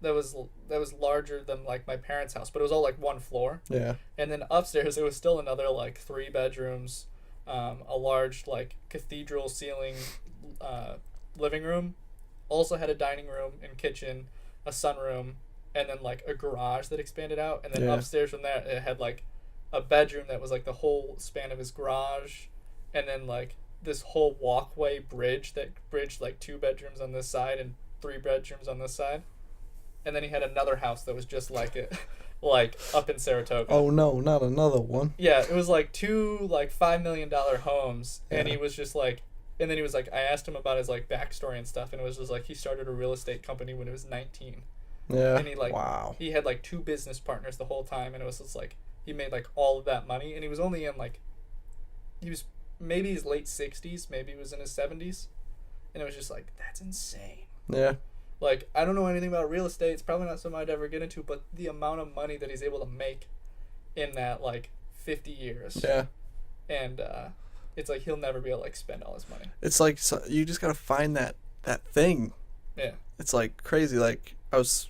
that was larger than like my parents' house, but it was all like one floor. Yeah. And then upstairs it was still another like 3 bedrooms, a large like cathedral ceiling living room, also had a dining room and kitchen, a sunroom, and then like a garage that expanded out, and then upstairs from there it had like a bedroom that was like the whole span of his garage, and then like this whole walkway bridge that bridged like 2 bedrooms on this side and 3 bedrooms on this side. And then he had another house that was just like it, like up in Saratoga. Oh no, not another one. Yeah, it was like 2 like $5 million homes, and he was just like, and then he was like, I asked him about his like backstory and stuff, and it was just like he started a real estate company when he was 19. Yeah. And he like, he had like 2 business partners the whole time, and it was just like he made like all of that money, and he was only in like, he was maybe his late 60s, maybe he was in his 70s, and it was just like, that's insane. Yeah. Like, I don't know anything about real estate. It's probably not something I'd ever get into, but the amount of money that he's able to make in that, like, 50 years. Yeah. And it's like he'll never be able to, like, spend all his money. It's like, you just got to find that thing. Yeah. It's, like, crazy. Like, I was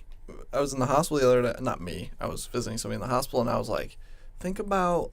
in the hospital the other day. Not me. I was visiting somebody in the hospital, and I was like, think about,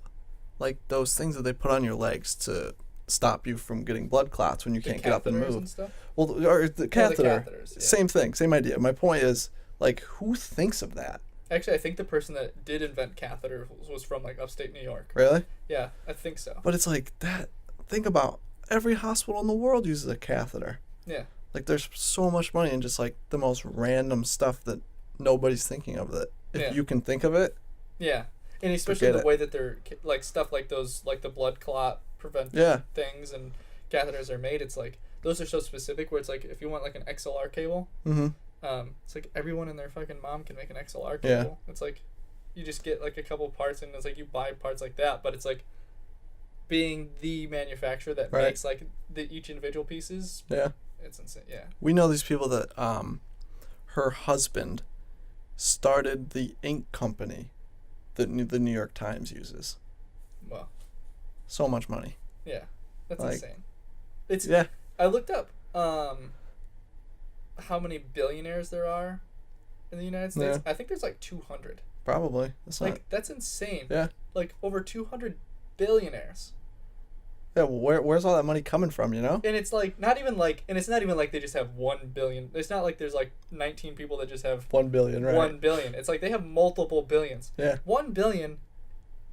like, those things that they put on your legs to stop you from getting blood clots when you can't get up and move. And stuff? Well, or the catheter. The catheters, yeah. Same thing, same idea. My point is, like, who thinks of that? Actually, I think the person that did invent catheter was from, like, upstate New York. Really? Yeah, I think so. But it's like that. Think about every hospital in the world uses a catheter. Yeah. Like, there's so much money in just, like, the most random stuff that nobody's thinking of, that if you can think of it. Yeah. And especially Forget the it. way that they're like stuff like those, like the blood clot prevent things and catheters are made. It's like those are so specific. Where it's like if you want like an XLR cable, it's like everyone and their fucking mom can make an XLR cable. It's like you just get like a couple parts and it's like you buy parts like that. But it's like being the manufacturer that makes like each individual pieces. Yeah, it's insane. Yeah, we know these people that her husband started the ink company that the New York Times uses. Wow. So much money. Yeah, that's like, insane. It's I looked up how many billionaires there are in the United States. I think there's like 200. Probably. That's insane. Yeah. Like over 200 billionaires. Yeah, well, where's all that money coming from, you know? And it's like not even like they just have 1 billion. It's not like there's like 19 people that just have 1 billion, right? 1 billion. It's like they have multiple billions. Yeah. 1 billion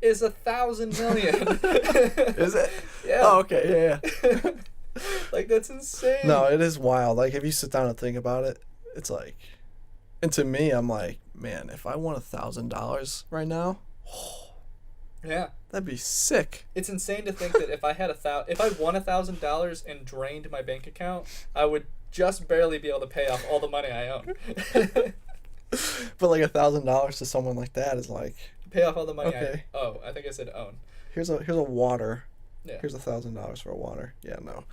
is 1,000 million. Is it? Yeah. Oh, okay. Yeah. Like that's insane. No, it is wild. Like if you sit down and think about it, it's like, and to me, I'm like, man, if I won $1,000 right now, yeah, that'd be sick. It's insane to think that if I won $1,000 and drained my bank account, I would just barely be able to pay off all the money I own. But like $1,000 to someone like that is like pay off all the money. Okay. I think I said own. Here's a water. Yeah. Here's $1,000 for a water. Yeah, no.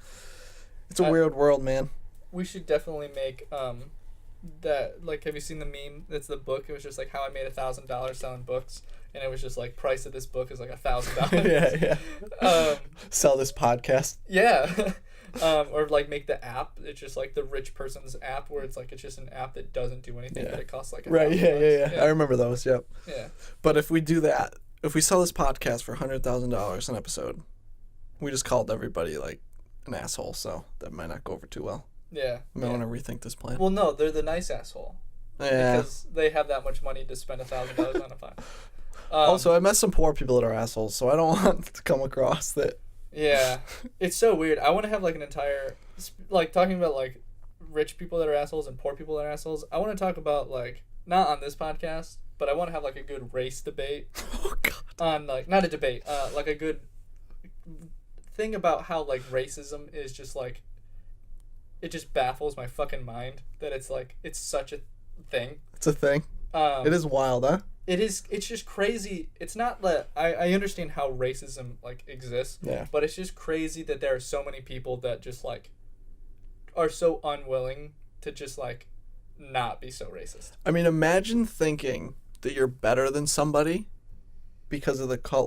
It's a weird world, man. We should definitely make that, like, have you seen the meme? That's the book. It was just like how I made $1,000 selling books, and it was just like price of this book is like $1,000. Yeah. Sell this podcast. Yeah. Or like make the app. It's just like the rich person's app, where it's just an app that doesn't do anything, but it costs like $1,000. Yeah. I remember those. Yep. Yeah. But if we do that, if we sell this podcast for $100,000 an episode, we just called everybody like an asshole, so that might not go over too well. Yeah. I might want to rethink this plan. Well, no, they're the nice asshole. Yeah. Because they have that much money to spend $1,000 on a file. Also, I met some poor people that are assholes, so I don't want to come across that. Yeah. It's so weird. I want to have like an entire, like talking about like rich people that are assholes and poor people that are assholes. I want to talk about like, not on this podcast, but I want to have like a good race debate. Oh, God. On like, not a debate, like a good thing about how like racism is just like, it just baffles my fucking mind that it's like, it's such a thing. It's a thing. It is wild, huh? It is. It's just crazy. It's not that I understand how racism like exists. Yeah. But it's just crazy that there are so many people that just like are so unwilling to just like not be so racist. I mean, imagine thinking that you're better than somebody because of the color.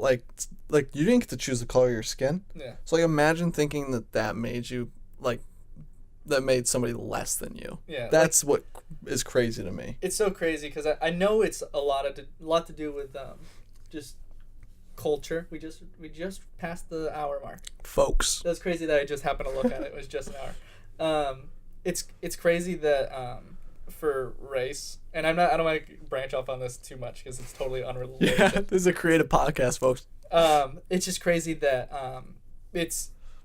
Like you didn't get to choose the color of your skin. Yeah. So like, imagine thinking that made you like. That made somebody less than you. Yeah, that's what is crazy to me. It's so crazy because I know it's a lot to do with just culture. We just passed the hour mark, folks. That's crazy that I just happened to look at it. It was just an hour. It's crazy that for race, and I don't want to branch off on this too much because it's totally unrelated. Yeah, this is a creative podcast, folks. It's just crazy that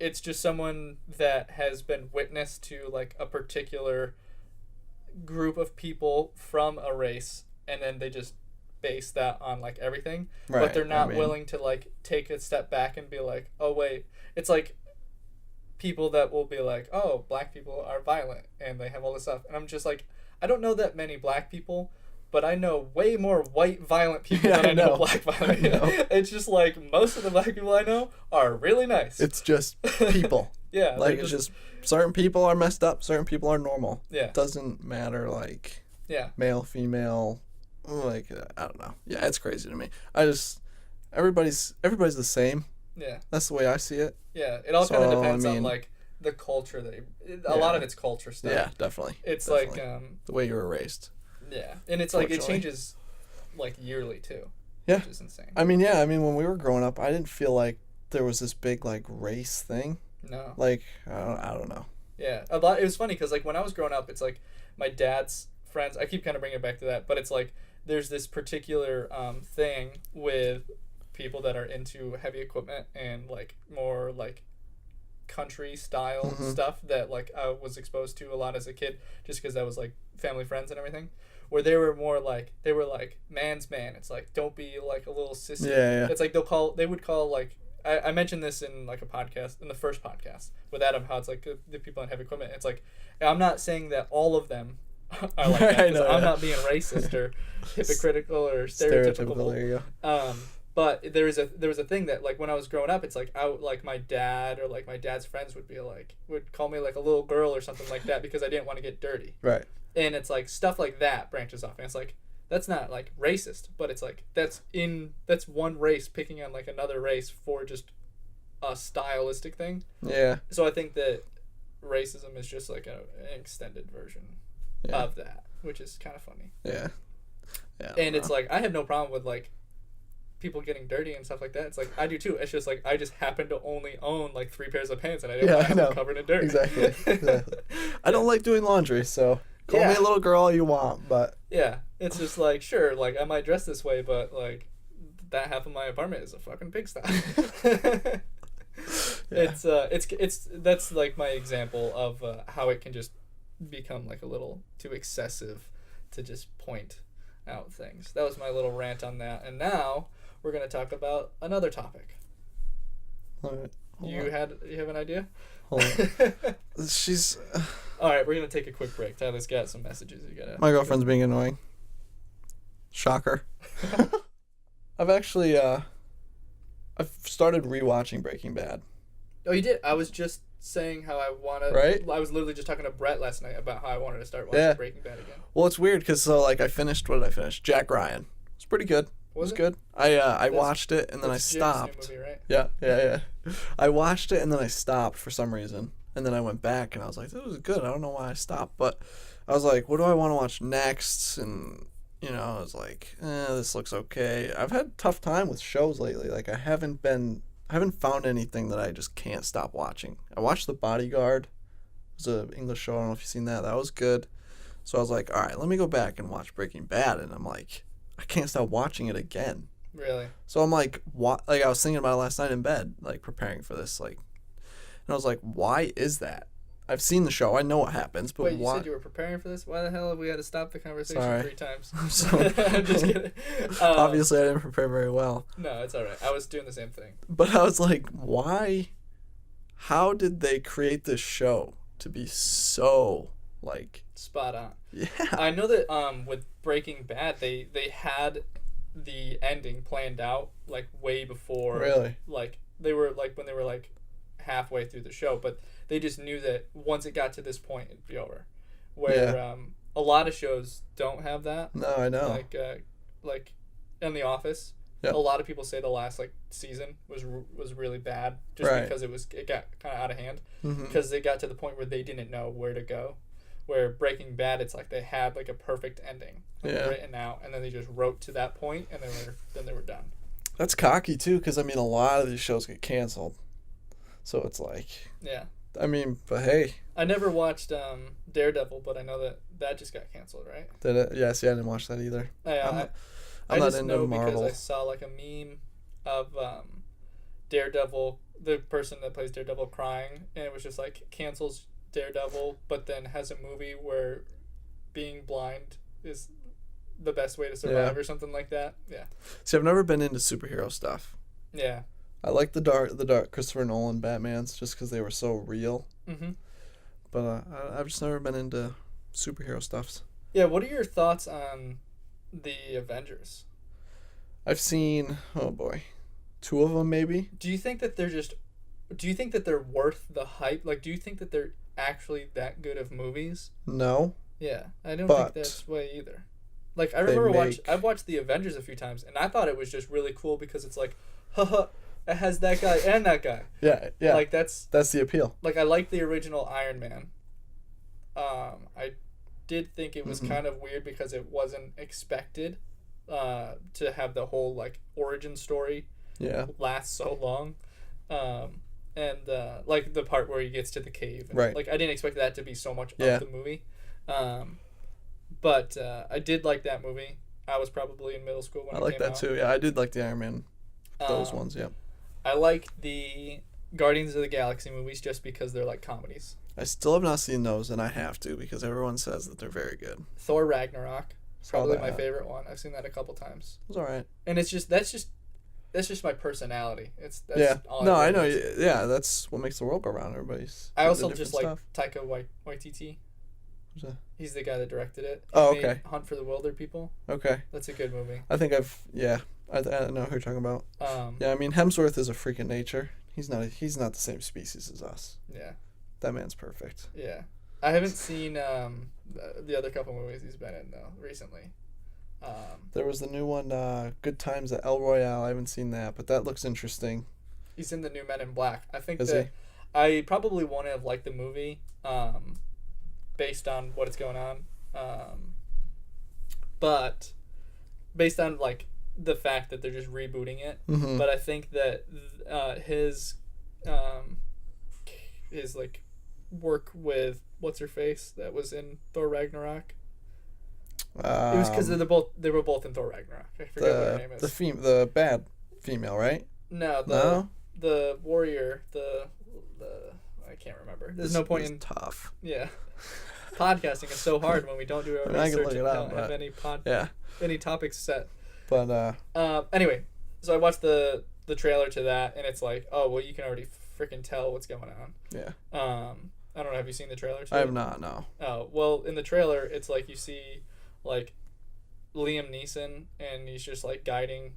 it's just someone that has been witness to like a particular group of people from a race, and then they just base that on like everything, right. But they're not willing to like take a step back and be like, oh wait, it's like people that will be like, oh, black people are violent and they have all this stuff, and I'm just like, I don't know that many black people, but I know way more white violent people than I know black violent people. It's just like most of the black people I know are really nice. It's just people. Yeah. Like it's just certain people are messed up, certain people are normal. Yeah. It doesn't matter like male, female, like I don't know. Yeah, it's crazy to me. Everybody's the same. Yeah. That's the way I see it. Yeah. It all kind of depends on like the culture a lot of it's culture stuff. Yeah, definitely. It's definitely. like the way you were raised. Yeah, and it's like it changes like yearly too. Yeah, which is insane. I mean, when we were growing up, I didn't feel like there was this big like race thing. No. Like I don't know. Yeah, a lot. It was funny because like when I was growing up, it's like my dad's friends. I keep kind of bringing it back to that, but it's like there's this particular thing with people that are into heavy equipment and like more like country style stuff that like I was exposed to a lot as a kid, just because that was like family friends and everything. where they were more like, they were like, man's man. It's like, don't be like a little sissy. Yeah. It's like they would call like, I mentioned this in like a podcast, in the first podcast with Adam, how it's like the people in heavy equipment. It's like, I'm not saying that all of them are like that, because I'm not being racist or hypocritical or stereotypical. There you go. But there was a thing that, like, when I was growing up, it's like, like my dad or like my dad's friends would call me like a little girl or something like that because I didn't want to get dirty. Right. And it's like stuff like that branches off, and it's like, that's not like racist, but it's like that's one race picking on like another race for just a stylistic thing. Yeah. So I think that racism is just like an extended version of that, which is kind of funny. Yeah. Yeah. And it's like, I have no problem with like people getting dirty and stuff like that. It's like, I do too. It's just like, I just happen to only own like 3 pairs of pants, and I didn't want to have them covered in dirt. Exactly. I don't like doing laundry, so call me a little girl all you want, but yeah, it's just like, sure, like I might dress this way, but like that half of my apartment is a fucking pigsty. It's that's like my example of how it can just become like a little too excessive to just point out things. That was my little rant on that, and now we're gonna talk about another topic. All right. You have an idea? Hold on. She's. All right, we're gonna take a quick break. Tyler's got some messages you gotta. My girlfriend's being annoying. Shocker. I've actually I've started rewatching Breaking Bad. Oh, you did? I was just saying how I wanna. Right. I was literally just talking to Brett last night about how I wanted to start watching Breaking Bad again. Well, it's weird because what did I finish? Jack Ryan. It's pretty good. It was good. I watched it and then I stopped. Jim's new movie, right? Yeah. I watched it and then I stopped for some reason. And then I went back and I was like, this was good. I don't know why I stopped. But I was like, what do I want to watch next? And, I was like, this looks okay. I've had a tough time with shows lately. Like, I haven't found anything that I just can't stop watching. I watched The Bodyguard. It was an English show. I don't know if you've seen that. That was good. So I was like, all right, let me go back and watch Breaking Bad. And I'm like, I can't stop watching it again. Really? So I'm like, what? Like, I was thinking about it last night in bed, like preparing for this, like, and I was like, why is that? I've seen the show. I know what happens, but wait, why? You said you were preparing for this? Why the hell have we had to stop the conversation 3 times? I'm just kidding. Obviously, I didn't prepare very well. No, it's all right. I was doing the same thing. But I was like, why? How did they create this show to be so, like... spot on. Yeah. I know that with Breaking Bad, they had the ending planned out, like, way before. Really? Like, they were, like, when they were, like, halfway through the show, but they just knew that once it got to this point, it'd be over. Where a lot of shows don't have that. No, I know. Like in The Office, a lot of people say the last like season was really bad just because it got kind of out of hand because they got to the point where they didn't know where to go. Where Breaking Bad, it's like they had like a perfect ending written out, and then they just wrote to that point, and then they were done. That's cocky too, because I mean, a lot of these shows get canceled. So it's like, I mean, but hey. I never watched Daredevil, but I know that just got canceled, right? Did it? Yeah, see, I didn't watch that either. I'm not into Marvel. Because I saw like a meme of Daredevil, the person that plays Daredevil crying, and it was just like cancels Daredevil, but then has a movie where being blind is the best way to survive or something like that. Yeah. See, I've never been into superhero stuff. Yeah. I like the dark Christopher Nolan Batmans just because they were so real. Mm-hmm. But I've just never been into superhero stuffs. Yeah, what are your thoughts on the Avengers? I've seen, 2 of them maybe. Do you think that they're worth the hype? Like, do you think that they're actually that good of movies? No. Yeah, I don't think that's way either. Like, I remember I've watched the Avengers a few times, and I thought it was just really cool because it's like, haha, it has that guy and that guy. Yeah. Like, that's the appeal. Like, I like the original Iron Man. I did think it was kind of weird because it wasn't expected to have the whole, like, origin story last so long. And like, the part where he gets to the cave. And, like, I didn't expect that to be so much of the movie. But I did like that movie. I was probably in middle school when it came out. I like that too. Yeah, I did like the Iron Man. Those ones, yeah. I like the Guardians of the Galaxy movies just because they're like comedies. I still have not seen those, and I have to because everyone says that they're very good. Thor Ragnarok. Probably my favorite one. I've seen that a couple times. It was alright. And it's just that's just my personality. That's Yeah. all No, I know. Yeah, that's what makes the world go round. Everybody's. I also into just different like stuff. Taika Waititi. Who's that? He's the guy that directed it. He Oh, made okay. Hunt for the Wilder People. Okay. That's a good movie. I think I know who you're talking about. Yeah, I mean Hemsworth is a freak of nature. He's not the same species as us. Yeah. That man's perfect. Yeah. I haven't seen the other couple movies he's been in though recently. There was the new one, Good Times at El Royale. I haven't seen that, but that looks interesting. He's in the new Men in Black. I think Is that he? I probably wouldn't have liked the movie based on what is going on. But based on like the fact that they're just rebooting it. Mm-hmm. But I think that his like work with what's her face that was in Thor Ragnarok. It was because they were both in Thor Ragnarok. I forget what her name is. The bad female, right? No, the warrior, the I can't remember. There's no point in tough. Yeah. Podcasting is so hard when we don't do our research and don't have any topics set. But anyway, so I watched the trailer to that, and it's like, oh well, you can already freaking tell what's going on. Yeah. I don't know. Have you seen the trailer? I have not. No. Oh well, in the trailer, it's like you see like Liam Neeson, and he's just like guiding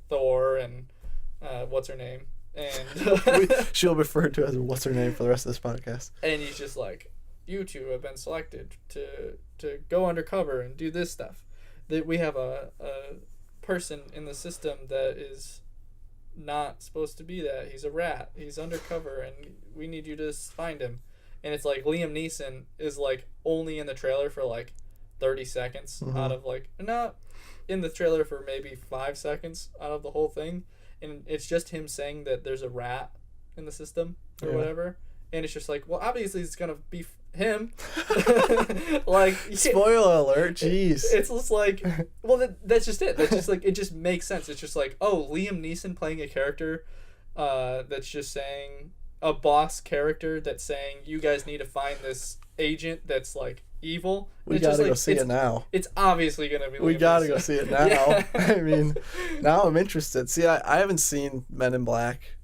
Thor and what's her name, and she'll be referred to as what's her name for the rest of this podcast. And he's just like, you two have been selected to go undercover and do this stuff. That we have a person in the system that is not supposed to be that. He's a rat. He's undercover, and we need you to find him. And it's like Liam Neeson is like only in the trailer for like 30 seconds out of like not in the trailer for maybe 5 seconds out of the whole thing, and it's just him saying that there's a rat in the system or whatever, and it's just like, well, obviously it's gonna be him. Like spoiler alert, jeez. It's just like, well, that's just it. That's just like, it just makes sense. It's just like, oh, Liam Neeson playing a character that's just saying, a boss character that's saying, you guys need to find this agent that's like evil. We gotta go see it now. It's obviously gonna be. We gotta go see it now. Yeah. I mean, now I'm interested. See, I haven't seen Men in Black.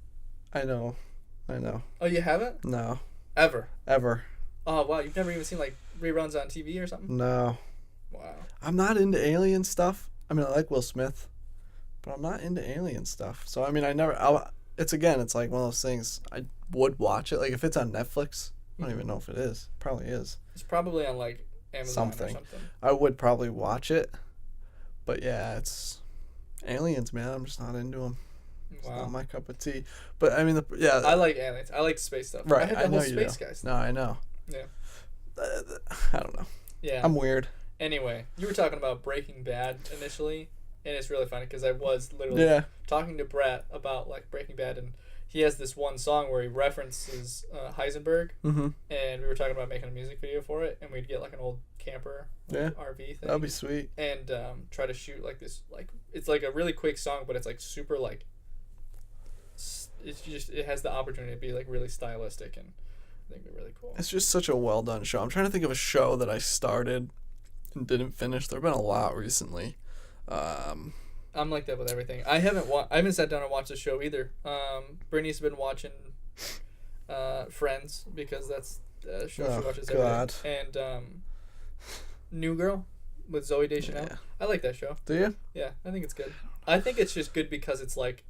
I know. Oh, you haven't? No. Ever. Oh wow, you've never even seen like reruns on TV or something? No. Wow. I'm not into alien stuff. I mean, I like Will Smith, but I'm not into alien stuff. So I mean, it's like one of those things. I would watch it. Like if it's on Netflix, I don't even know if it is. Probably is. It's probably on like Amazon or something. I would probably watch it, but yeah, it's aliens, man. I'm just not into them. It's not my cup of tea. But I mean, I like aliens. I like space stuff. Right. I know space guys. No, I know. Yeah. I don't know. Yeah. I'm weird. Anyway, you were talking about Breaking Bad initially, and it's really funny because I was literally talking to Brett about like Breaking Bad, and he has this one song where he references Heisenberg, and we were talking about making a music video for it, and we'd get like an old camper RV thing. That'd be sweet. And try to shoot like this, like it's like a really quick song, but it's like super like it has the opportunity to be like really stylistic, and I think it'd be really cool. It's just such a well done show. I'm trying to think of a show that I started and didn't finish. There've been a lot recently. I'm like that with everything. I haven't sat down and watched the show either. Brittany's been watching Friends because that's the show she watches every day. And New Girl with Zooey Deschanel. Yeah. I like that show. Do you? Yeah, I think it's good. I think it's just good because it's like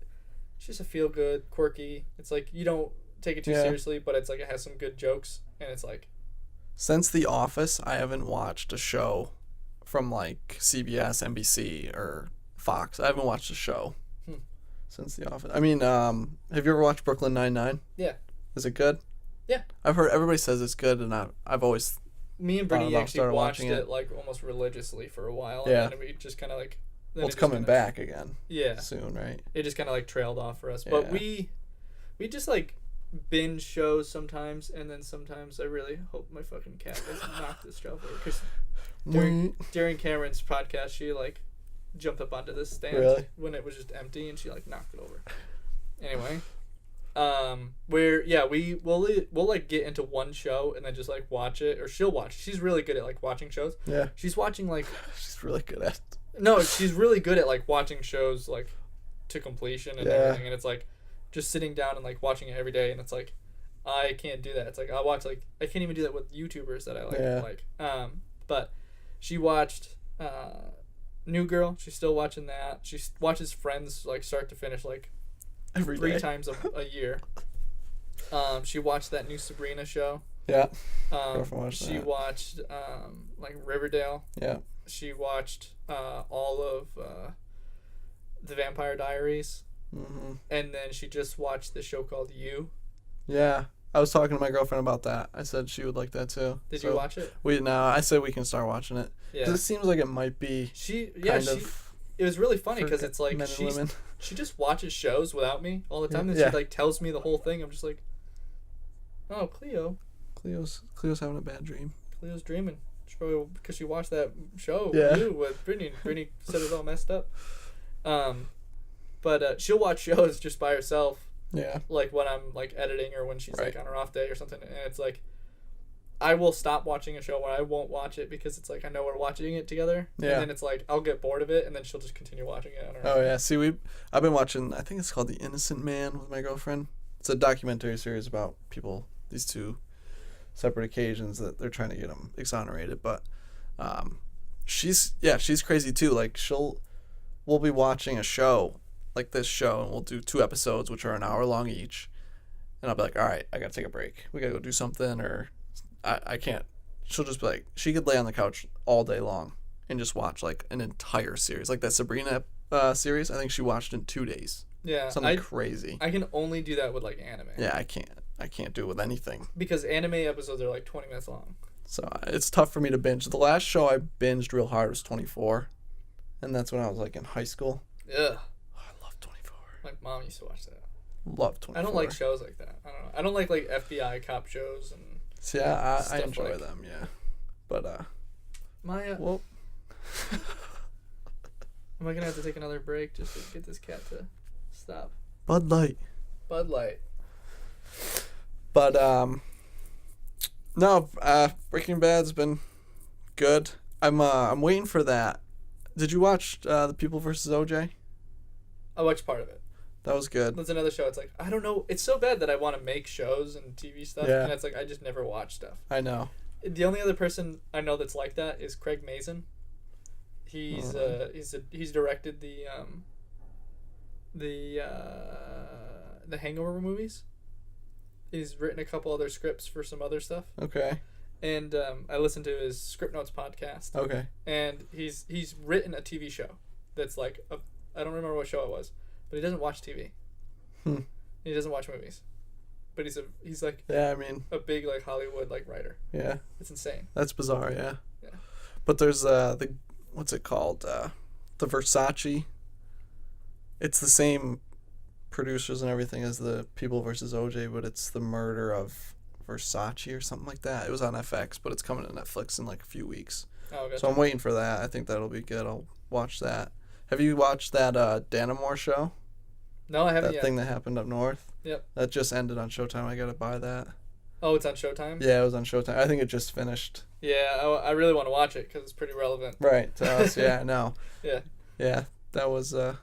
it's just a feel good, quirky. It's like you don't take it too seriously, but it's like it has some good jokes, and it's like. Since The Office, I haven't watched a show from like CBS, NBC, or Fox. I haven't watched a show since The Office. I mean, have you ever watched Brooklyn Nine-Nine? Yeah. Is it good? Yeah. I've heard everybody says it's good, and I've always. Me and Brittany actually watched it like almost religiously for a while, and then we just kind of like. Well, it's coming back again. Yeah. Soon, right? It just kind of like trailed off for us, but we just like binge shows sometimes, and then sometimes I really hope my fucking cat doesn't knock this shelf over, because during Cameron's podcast, she like jumped up onto this stand when it was just empty, and she like knocked it over. Anyway, Where we'll like get into one show and then just like watch it, or she'll watch. She's really good at like watching shows. Yeah. She's watching like. She's really good at it. No, she's really good at like watching shows like to completion and everything, and it's like just sitting down and like watching it every day, and it's like I can't do that. It's like I watch like I can't even do that with YouTubers that I like. But she watched New Girl. She's still watching that. She watches Friends like start to finish like Every three day. times a year. She watched that new Sabrina show. Yeah. She watched like Riverdale. Yeah. She watched all of the Vampire Diaries. Mm-hmm. And then she just watched the show called You. Yeah. I was talking to my girlfriend about that. I said she would like that too. Did you watch it? I said we can start watching it. Yeah. Because it seems like it might be it was really funny because it's like she just watches shows without me all the time, and she like tells me the whole thing. I'm just like, oh, Cleo's having a bad dream. Cleo's dreaming. She probably because she watched that show with Brittany. Brittany said it was all messed up. But she'll watch shows just by herself. Yeah. Like when I'm like editing or when she's like on her off day or something, and it's like I will stop watching a show where I won't watch it because it's like I know we're watching it together. Yeah. And then it's like I'll get bored of it, and then she'll just continue watching it on her own. Oh yeah. See, I've been watching. I think it's called The Innocent Man with my girlfriend. It's a documentary series about people. These two separate occasions that they're trying to get them exonerated, but she's crazy too. Like we'll be watching a show like this show, and we'll do 2 episodes which are an hour long each, and I'll be like, all right, I gotta take a break, we gotta go do something, or I can't. She'll just be like, she could lay on the couch all day long and just watch like an entire series, like that Sabrina series. I think she watched in 2 days. Yeah, something crazy. I can only do that with like anime. Yeah, I can't do it with anything because anime episodes are like 20 minutes long. So it's tough for me to binge. The last show I binged real hard was 24, and that's when I was like in high school. Yeah. Oh, I love 24. My mom used to watch that. Love 24. I don't like shows like that. I don't know. I don't like FBI cop shows and. See, I enjoy them. Yeah, but Maya. Well. Am I gonna have to take another break just to get this cat to stop? Bud Light. But no, Breaking Bad's been good. I'm waiting for that. Did you watch The People vs. OJ? I watched part of it. That was good. That's another show. It's like I don't know. It's so bad that I want to make shows and TV stuff, and it's like I just never watch stuff. I know. The only other person I know that's like that is Craig Mazin. He's directed the Hangover movies. He's written a couple other scripts for some other stuff. Okay. And I listened to his Script Notes podcast. Okay. And he's written a TV show that's like I don't remember what show it was, but he doesn't watch TV. He doesn't watch movies, but he's like a big like Hollywood like writer. Yeah. It's insane. That's bizarre. Yeah. Yeah. But there's the what's it called? The Versace. It's the same producers and everything as The People vs. OJ, but it's the murder of Versace or something like that. It was on FX, but it's coming to Netflix in like a few weeks. Oh, gotcha. So I'm waiting for that. I think that'll be good. I'll watch that. Have you watched that Danamore show? No, I haven't yet. That thing that happened up north? Yep. That just ended on Showtime. I gotta buy that. Oh, it's on Showtime? Yeah, it was on Showtime. I think it just finished. Yeah, I really want to watch it because it's pretty relevant. Right, to us. Yeah, I know. Yeah. Yeah, that was a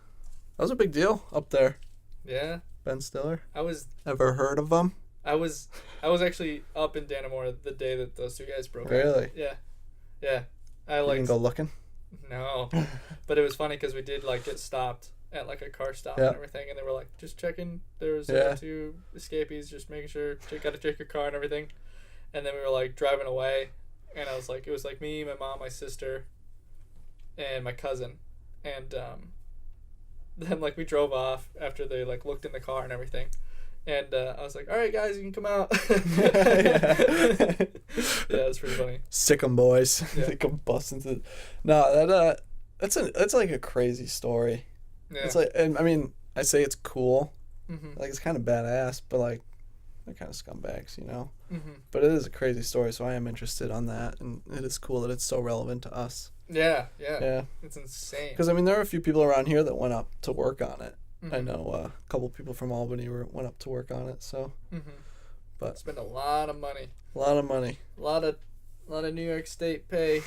big deal up there. Yeah. Ben Stiller. Ever heard of him? I was actually up in Danamore the day that those two guys broke up. Really? Yeah. Yeah. You can go looking? No. But it was funny because we did like get stopped at like a car stop and everything, and they were like, just checking. There was two escapees, just making sure you got to check your car and everything. And then we were like driving away, and I was like, it was like me, my mom, my sister, and my cousin, and then like we drove off after they like looked in the car and everything. And I was like, all right, guys, you can come out. Yeah, it was pretty funny. Sick 'em boys. Yeah. They come busting through. No, that's like a crazy story. Yeah. It's like, and I mean, I say it's cool. Mm-hmm. Like, it's kind of badass, but like, they're kind of scumbags, you know? Mm-hmm. But it is a crazy story, so I am interested on that, and it is cool that it's so relevant to us. Yeah. Yeah. It's insane. Because, I mean, there are a few people around here that went up to work on it, I know a couple people from Albany went up to work on it. So, but spend a lot of money. A lot of money. A lot of New York State pay,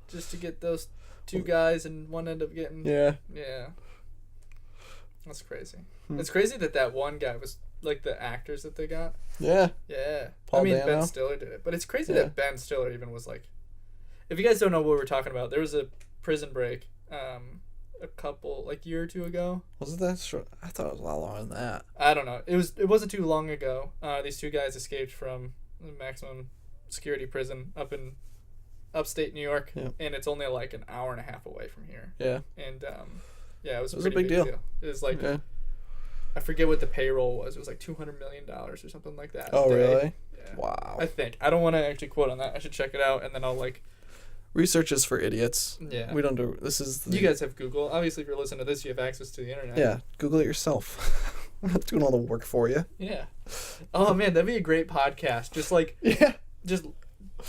just to get those two guys, and one end up getting. Yeah. Yeah. That's crazy. It's crazy that one guy was like the actors that they got. Yeah. Yeah. Paul Dano. Ben Stiller did it, but it's crazy that Ben Stiller even was like. If you guys don't know what we're talking about, there was a Prison Break, a couple year or two ago. Was it that short? I thought it was a lot longer than that. I don't know. It wasn't too long ago. These two guys escaped from the maximum security prison up in upstate New York, and it's only like an hour and a half away from here. Yeah. And it was a big deal. It was like I forget what the payroll was. It was like $200 million or something like that. Oh, really? Yeah. Wow. I think. I don't want to actually quote on that. I should check it out, and then I'll Research is for idiots. Yeah. We don't do. This is. You guys have Google. Obviously, if you're listening to this, you have access to the internet. Yeah. Google it yourself. I'm not doing all the work for you. Yeah. Oh man, that'd be a great podcast. Just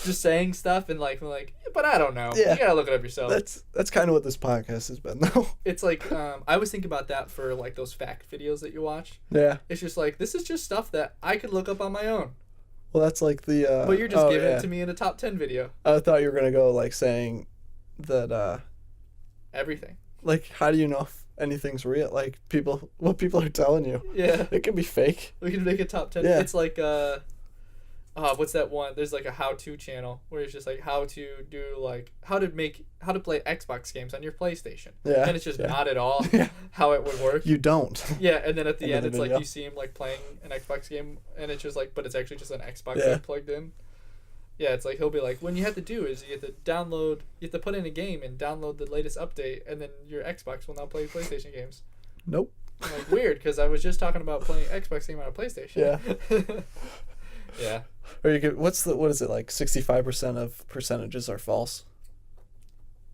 just saying stuff and but I don't know. Yeah. You gotta look it up yourself. That's kind of what this podcast has been, though. It's like I always think about that for those fact videos that you watch. Yeah. It's just this is just stuff that I could look up on my own. Well, that's like the. But you're just giving it to me in a top 10 video. I thought you were gonna go saying that. Everything. How do you know if anything's real? What people are telling you. Yeah. It can be fake. We can make a top 10. Yeah. It's what's that one? There's a how-to channel where it's just how to do how to play Xbox games on your PlayStation. Yeah. And it's just not at all Yeah. how it would work. You don't. Yeah, and then at the end it's video. you see him playing an Xbox game, and it's just but it's actually just an Xbox plugged in. Yeah, it's he'll be when you have to do is you have to put in a game and download the latest update, and then your Xbox will now play PlayStation games. Nope. I'm weird, because I was just talking about playing Xbox game on a PlayStation. Yeah. Yeah. Or you could. What is it 65% of percentages are false?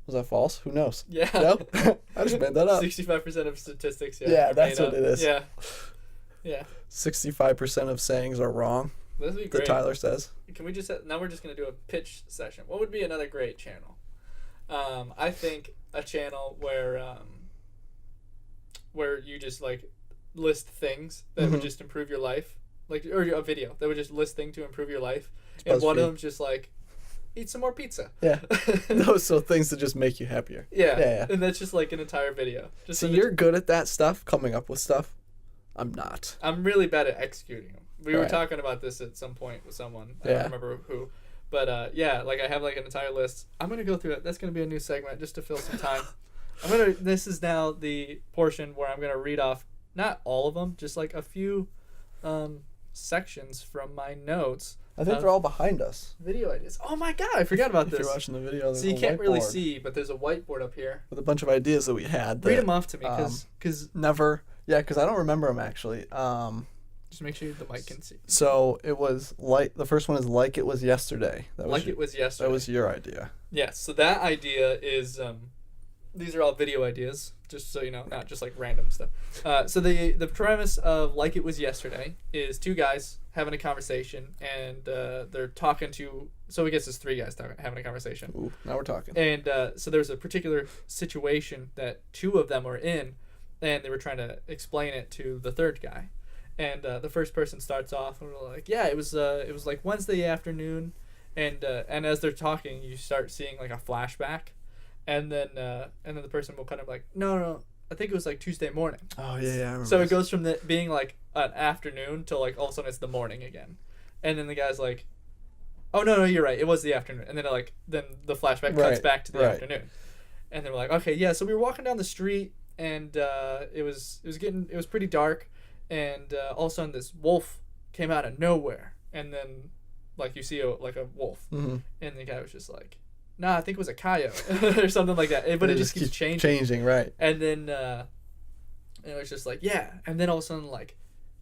Was that false? Who knows? Yeah. Nope. I just made that up. 65% of statistics. Yeah. Yeah, that's what it is. Yeah. Yeah. 65% of sayings are wrong. This would be That great. Tyler says. Can we just now we're just gonna do a pitch session? What would be another great channel? I think a channel where you just list things that would just improve your life. Or a video that would just list things to improve your life, and one of them just eat some more pizza. Yeah. So things that just make you happier. Yeah. And that's just an entire video. Just so you're good at that stuff, coming up with stuff. I'm not. I'm really bad at executing them. We were Right. talking about this at some point with someone. I Yeah. don't remember who, but I have an entire list. I'm gonna go through it. That's gonna be a new segment just to fill some time. This is now the portion where I'm gonna read off not all of them, just a few sections from my notes. I think they're all behind us. Video ideas. Oh my god, I forgot about If this. you're watching the video, there's So you a can't really whiteboard see, but there's a whiteboard up here. with a bunch of ideas that we had. Read them off to me, because never. Yeah, because I don't remember them actually. just make sure the mic can see. So it was the first one is it was yesterday. That was It was yesterday. That was your idea. Yes. So that idea is these are all video ideas, just so you know, not just random stuff. So the premise of It Was Yesterday is two guys having a conversation, and they're talking to. So I guess it's three guys having a conversation. Ooh, now we're talking. And so there's a particular situation that two of them were in, and they were trying to explain it to the third guy. And the first person starts off and we're it was Wednesday afternoon, and as they're talking, you start seeing a flashback, and then the person will kind of no, I think it was Tuesday morning. Oh yeah, I remember. So it goes from being an afternoon to all of a sudden it's the morning again, and then the guy's oh no, you're right, it was the afternoon, and then then the flashback cuts back to the afternoon, and they're okay, yeah, so we were walking down the street, and it was pretty dark. And all of a sudden, this wolf came out of nowhere, and then, you see a wolf, and the guy was just "Nah, I think it was a coyote," or something like that. But it just keeps changing. Changing, right? And then it was just yeah, and then all of a sudden,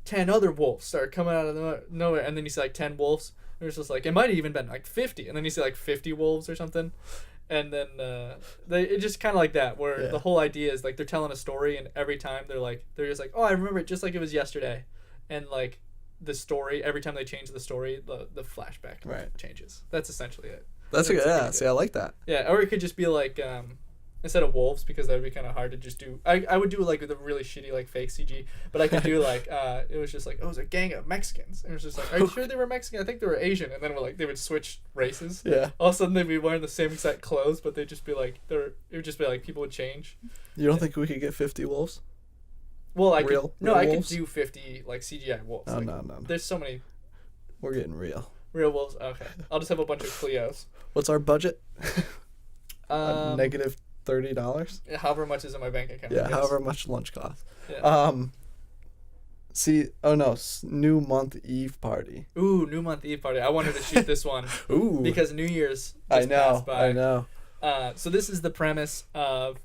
10 other wolves started coming out of nowhere, and then you see 10 wolves. And it was just it might have even been 50, and then you see 50 wolves or something. And then it just kind of that, where the whole idea is they're telling a story, and every time they're just oh, I remember it just like it was yesterday, and the story, every time they change the story, the flashback changes. That's essentially it. That's good. Yeah, see, I like that. Yeah, or it could just be and instead of wolves, because that would be kind of hard to just do. I would do like with a really shitty like fake CG, but I could do like it was just like, oh, it was a gang of Mexicans, and it was just like, are you sure they were Mexican? I think they were Asian, and then we're like they would switch races. Yeah. All of a sudden they'd be wearing the same exact clothes, but they'd just be like it would just be like people would change. You don't think we could get 50 wolves? Well, I Real could wolves? do 50 like CGI wolves. No, Like, no. There's so many We're getting real. real wolves. Okay, I'll just have a bunch of Cleos. What's our budget? Negative $30. however much is in my bank account. I Yeah, guess. however much lunch costs. Yeah. New month eve party. Ooh, New Month Eve party. I wanted to shoot this one. Ooh. Because New Year's I just know. passed by. I know. So this is the premise of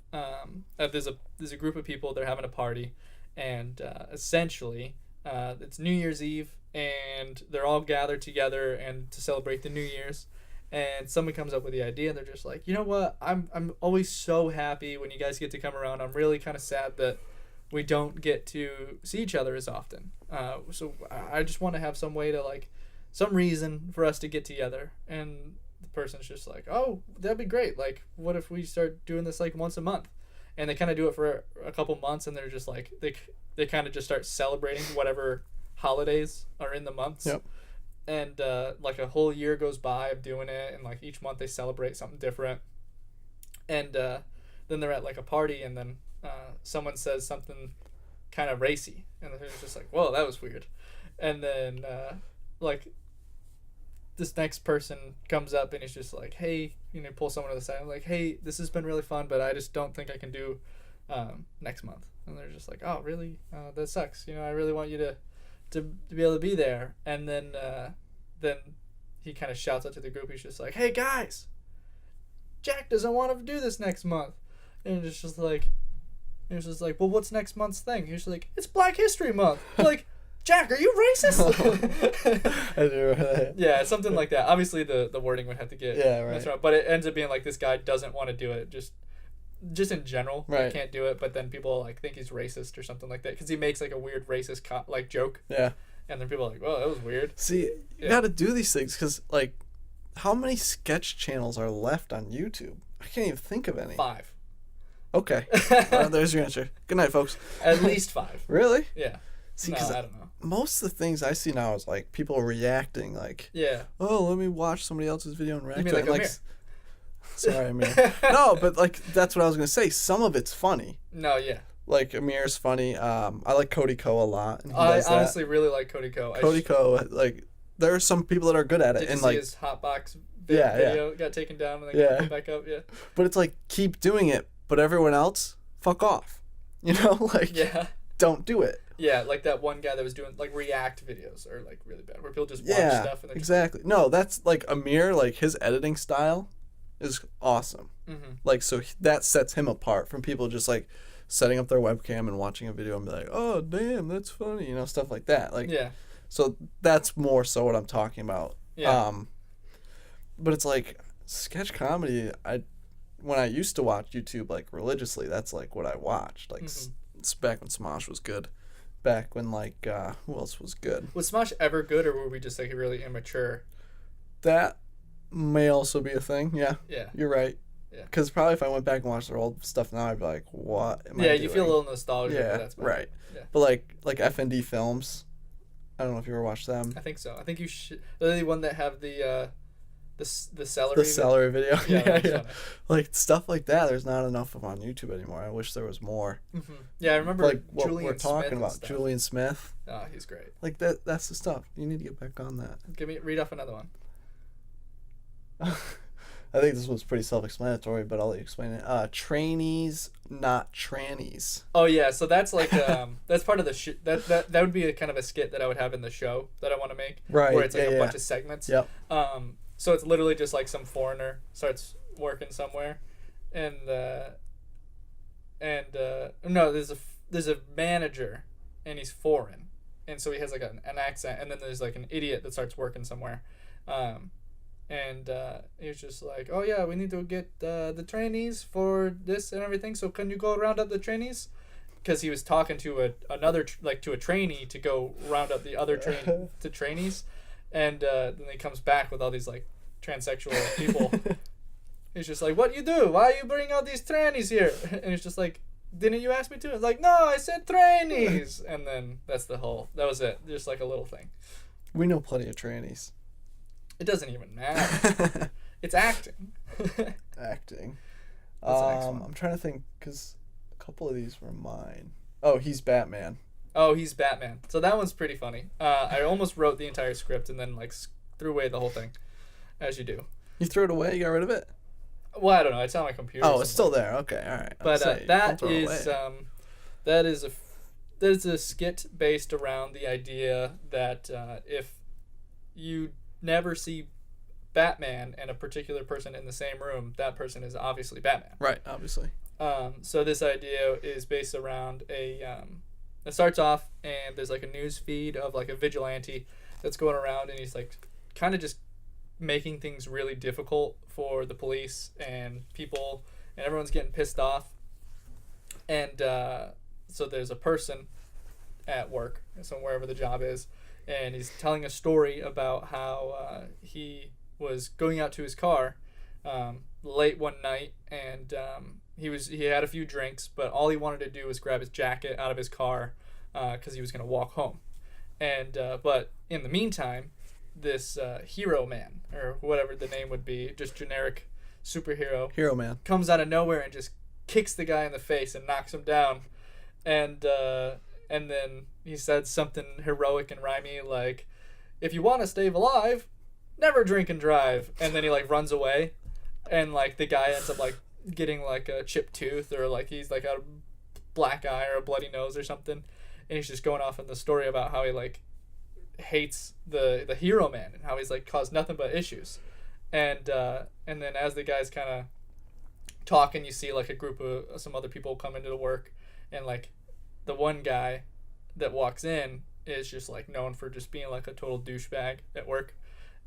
there's a group of people, they're having a party, and essentially it's New Year's Eve, and they're all gathered together and to celebrate the New Year's. And someone comes up with the idea, and they're just like, you know what? I'm always so happy when you guys get to come around. I'm really kind of sad that we don't get to see each other as often. So I just want to have some way to some reason for us to get together. And the person's just like, oh, that'd be great. Like, what if we start doing this like once a month? And they kind of do it for a couple months, and they're just like they kind of just start celebrating whatever holidays are in the months. Yep. And like a whole year goes by of doing it, and like each month they celebrate something different. And then they're at like a party, and then someone says something kind of racy, and they're just like, whoa, that was weird. And then like this next person comes up, and he's just like, hey, pull someone to the side, like, hey, this has been really fun, but I just don't think I can do next month. And they're just like, oh, really? That sucks. I really want you to be able to be there. And then he kind of shouts out to the group. He's just like, hey guys, Jack doesn't want to do this next month. And it's just like well, what's next month's thing? He's like, it's Black History Month. Like, Jack, are you racist? I do. Yeah, something like that. Obviously the wording would have to get right. wrong, but it ends up being like this guy doesn't want to do it, just in general. Right. He can't do it, but then people like think he's racist or something like that, because he makes like a weird racist joke. Yeah. And then people are like, "Whoa, that was weird." See, you got to do these things because, like, how many sketch channels are left on YouTube? I can't even think of any. 5. Okay. There's your answer. Good night, folks. At least 5. Really? Yeah. See, no, cause I don't know. Most of the things I see now is like people reacting, like, yeah, oh, let me watch somebody else's video and react you mean to it. like And, Amir? sorry, Amir. No, but like that's what I was gonna say. Some of it's funny. No, yeah. Like Amir's funny. I like Cody Ko a lot. And he I does that. honestly really like Cody Ko. Cody Ko, like there are some people that are good at it, Did you and see like his hotbox Yeah, video got taken down and then Yeah. put back up? Yeah. but it's like keep doing it, but everyone else, fuck off. Like Yeah. don't do it. Yeah, like that one guy that was doing like react videos are like really bad, where people just watch Yeah, stuff and then exactly. No, that's like Amir. Like his editing style is awesome. Mm-hmm. Like so that sets him apart from people just like setting up their webcam and watching a video and be like, oh damn, that's funny, stuff like that. Like Yeah. so that's more so what I'm talking about. Yeah. But it's like sketch comedy. When I used to watch YouTube like religiously, that's like what I watched. Like it's back when Smosh was good. Back when like who else was good? Was Smosh ever good, or were we just like really immature? That may also be a thing. Yeah. Yeah. You're right. Yeah. Because probably if I went back and watched their old stuff now, I'd be like, what am I Yeah, doing? you feel a little nostalgia. Yeah, but that's about right. it. Yeah. But like FND films, I don't know if you ever watched them. I think so. I think you should. They're the one that have the celery. The celery video. Yeah, yeah. funny. Like stuff like that. There's not enough of on YouTube anymore. I wish there was more. Mm-hmm. Yeah, I remember Like what Julian we're talking Smith and about, stuff. Julian Smith. Oh, he's great. Like that's the stuff. You need to get back on that. Read off another one. I think this was pretty self-explanatory, but I'll let you explain it. Trainees, not trannies. Oh yeah, so that's like that's part of the that would be a kind of a skit that I would have in the show that I want to make. Right. Where it's like yeah, a yeah. bunch of segments. Yep. So it's literally just like some foreigner starts working somewhere, and no, there's a manager, and he's foreign, and so he has like an accent, and then there's like an idiot that starts working somewhere, and he was just like, oh yeah, we need to get the trainees for this and everything, so can you go round up the trainees? Because he was talking to to a trainee to go round up the other trainees, and then he comes back with all these like transsexual people, He's just like, what you do? Why you bring all these trannies here? And he's just like, didn't you ask me to? It's like, no, I said trannies. And then that was it. Just like a little thing. We know plenty of trannies. It doesn't even matter. It's acting. Acting. What's the next one? I'm trying to think, because a couple of these were mine. Oh, he's Batman. Oh, he's Batman. So that one's pretty funny. I almost wrote the entire script and then like threw away the whole thing, as you do. You threw it away? You got rid of it? Well, I don't know. It's on my computer. Oh, it's still there. Okay, all right. But that is a skit based around the idea that if you never see Batman and a particular person in the same room, that person is obviously Batman. Right, obviously. So this idea is based around it starts off and there's like a news feed of like a vigilante that's going around and he's like kind of just making things really difficult for the police and people, and everyone's getting pissed off. And so there's a person at work, so wherever the job is, and he's telling a story about how he was going out to his car late one night, and he had a few drinks, but all he wanted to do was grab his jacket out of his car because he was going to walk home. And but in the meantime, this hero man, or whatever the name would be, just generic superhero, Hero Man, comes out of nowhere and just kicks the guy in the face and knocks him down. And then he said something heroic and rhymey like, if you want to stay alive, never drink and drive. And then he like runs away, and like the guy ends up like getting like a chipped tooth, or like he's like a black eye or a bloody nose or something. And he's just going off in the story about how he like hates the hero man and how he's like caused nothing but issues. And then as the guys kind of talking, you see like a group of some other people come into the work, and like the one guy that walks in is just like known for just being like a total douchebag at work.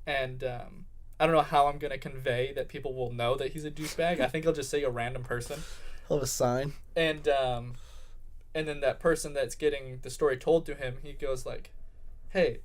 And I don't know how I'm gonna convey that people will know that he's a douchebag. I think I'll just say a random person. He'll have a sign. And then that person that's getting the story told to him, he goes like, hey,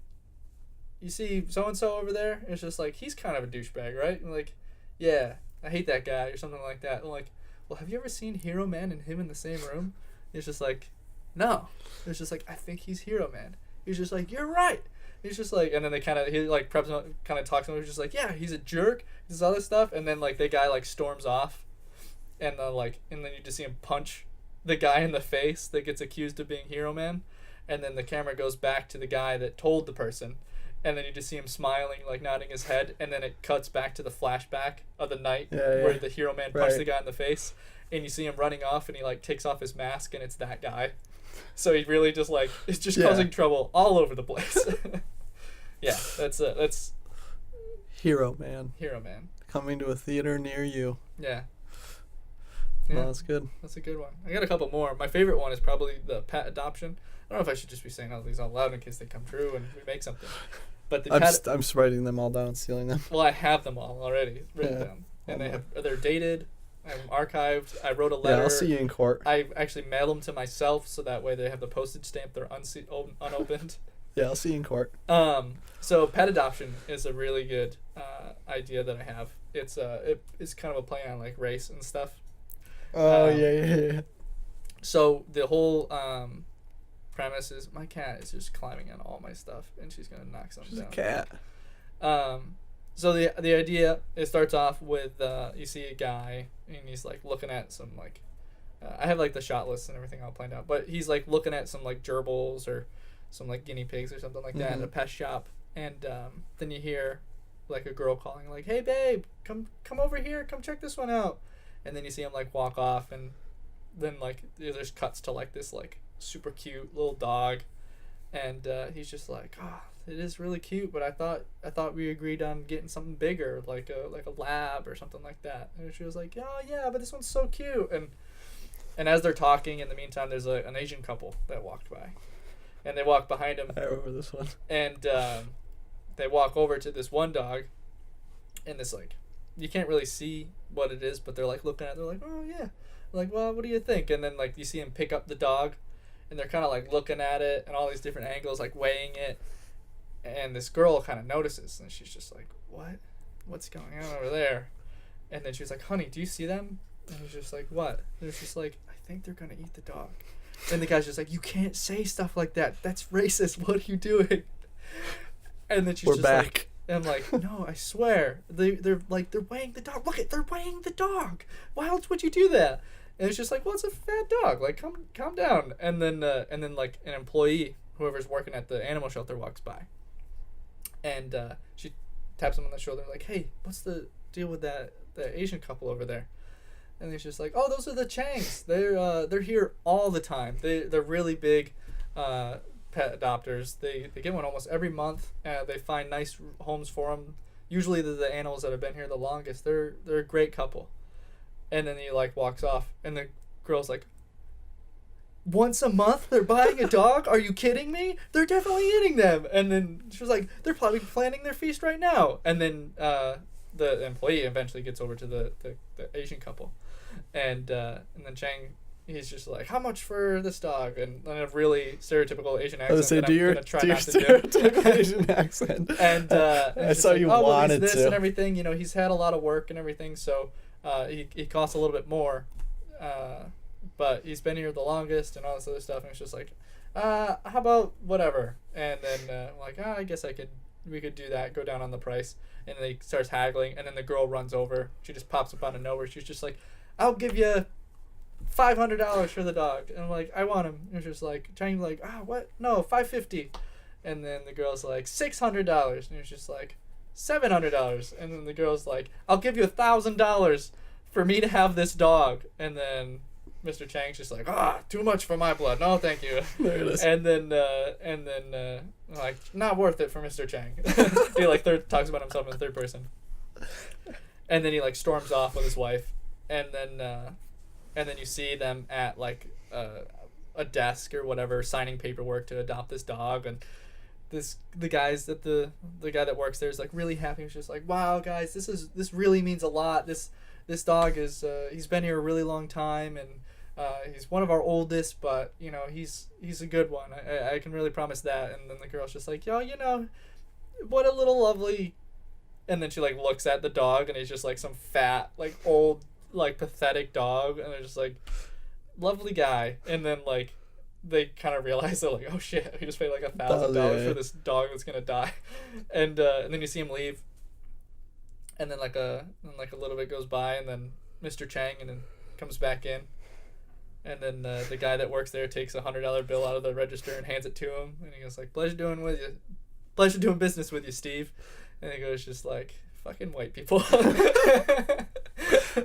you see so-and-so over there? And it's just like, he's kind of a douchebag, right? And like, yeah, I hate that guy, or something like that. And like, well, have you ever seen Hero Man and him in the same room? It's just like, no. It's just like, I think he's Hero Man. He's just like, you're right. He's just like, and then he like preps him, kind of talks to him. He's just like, yeah, he's a jerk, this other stuff. And then like the guy like storms off, and then you just see him punch the guy in the face that gets accused of being Hero Man. And then the camera goes back to the guy that told the person, and then you just see him smiling, like nodding his head, and then it cuts back to the flashback of the night where the Hero Man punched the guy in the face, and you see him running off, and he like takes off his mask, and it's that guy. So he really just like it's just causing trouble all over the place. Yeah, that's Hero Man. Hero Man Coming to a theater near you. Yeah. Well, that's good. That's a good one. I got a couple more. My favorite one is probably the pet adoption. I don't know if I should just be saying all these out loud in case they come true and we make something. But I'm just writing them all down and stealing them. Well, I have them all already written down, and they're dated. I'm archived. I wrote a letter. Yeah, I'll see you in court. I actually mailed them to myself, so that way they have the postage stamp. They're unopened. Yeah, I'll see you in court. So pet adoption is a really good idea that I have. It's kind of a play on like race and stuff. Oh yeah. So the whole premise is my cat is just climbing on all my stuff, and she's gonna knock something down. She's a cat. So the idea, it starts off with you see a guy and he's like looking at some like I have like the shot list and everything all planned out, but he's like looking at some like gerbils or some like guinea pigs or something like that at a pet shop, and then you hear like a girl calling like, hey babe, come over here, come check this one out. And then you see him like walk off, and then like there's cuts to like this like super cute little dog, and he's just like, oh, it is really cute, but I thought we agreed on getting something bigger, like a lab or something like that. And she was like, oh yeah, but this one's so cute. And as they're talking, in the meantime, there's an Asian couple that walked by, and they walk behind him. I remember this one. And they walk over to this one dog, and this like, you can't really see what it is, but they're like looking at it, they're like, oh yeah, like, well, what do you think? And then like you see him pick up the dog, and they're kind of like looking at it and all these different angles, like weighing it, and this girl kind of notices, and she's just like, what's going on over there? And then she was like, honey, do you see them? And he's just like, what? And it's just like, I think they're gonna eat the dog. And the guy's just like, you can't say stuff like that. That's racist. What are you doing? And then she's We're just back. like, and I'm like, no, I swear. They're weighing the dog. Look, they're weighing the dog. Why else would you do that? And it's just like, well, it's a fat dog. Like, calm down. And then like an employee, whoever's working at the animal shelter, walks by. And she taps him on the shoulder, like, hey, what's the deal with the Asian couple over there? And he's just like, oh, those are the Changs. They're here all the time. They're really big pet adopters. They get one almost every month. They find nice homes for them. Usually they're the animals that have been here the longest. They're a great couple. And then he like walks off, and the girl's like, once a month they're buying a dog? Are you kidding me? They're definitely eating them. And then she was like, they're probably planning their feast right now. And then the employee eventually gets over to the Asian couple, and then Chang, he's just like, how much for this dog? And in a really stereotypical Asian accent. Say, do your stereotypical Asian accent. And I saw like, you well, wanted he's this to. and everything. You know, he's had a lot of work and everything, so he costs a little bit more. But he's been here the longest and all this other stuff. And it's just like, how about whatever? And then I'm like, I guess we could do that. Go down on the price. And then he starts haggling, and then the girl runs over. She just pops up out of nowhere. She's just like, I'll give you $500 for the dog. And I'm like, I want him. And she's like, trying like, what? No, $550. And then the girl's like, $600. And he's just like, $700. And then the girl's like, I'll give you $1,000 for me to have this dog. And then Mr. Chang's just like, too much for my blood. No, thank you. There it is. And then like, not worth it for Mr. Chang. He like talks about himself in third person. And then he like storms off with his wife, and then you see them at like a desk or whatever, signing paperwork to adopt this dog. And the guy that works there is like really happy. He's just like, wow, guys, this really means a lot. This dog is he's been here a really long time, and he's one of our oldest, but you know, he's a good one. I can really promise that. And then the girl's just like, yo, you know, what a little lovely. And then she like looks at the dog, and he's just like some fat, like old, like pathetic dog, and they're just like, lovely guy. And then like they kind of realize, they're like, oh shit, we just paid like $1,000 for this dog that's gonna die. And then you see him leave, and then like a little bit goes by, and then Mr. Chang and then comes back in, and then the guy that works there takes $100 bill out of the register and hands it to him, and he goes like, pleasure doing business with you, Steve. And he goes just like, fucking white people.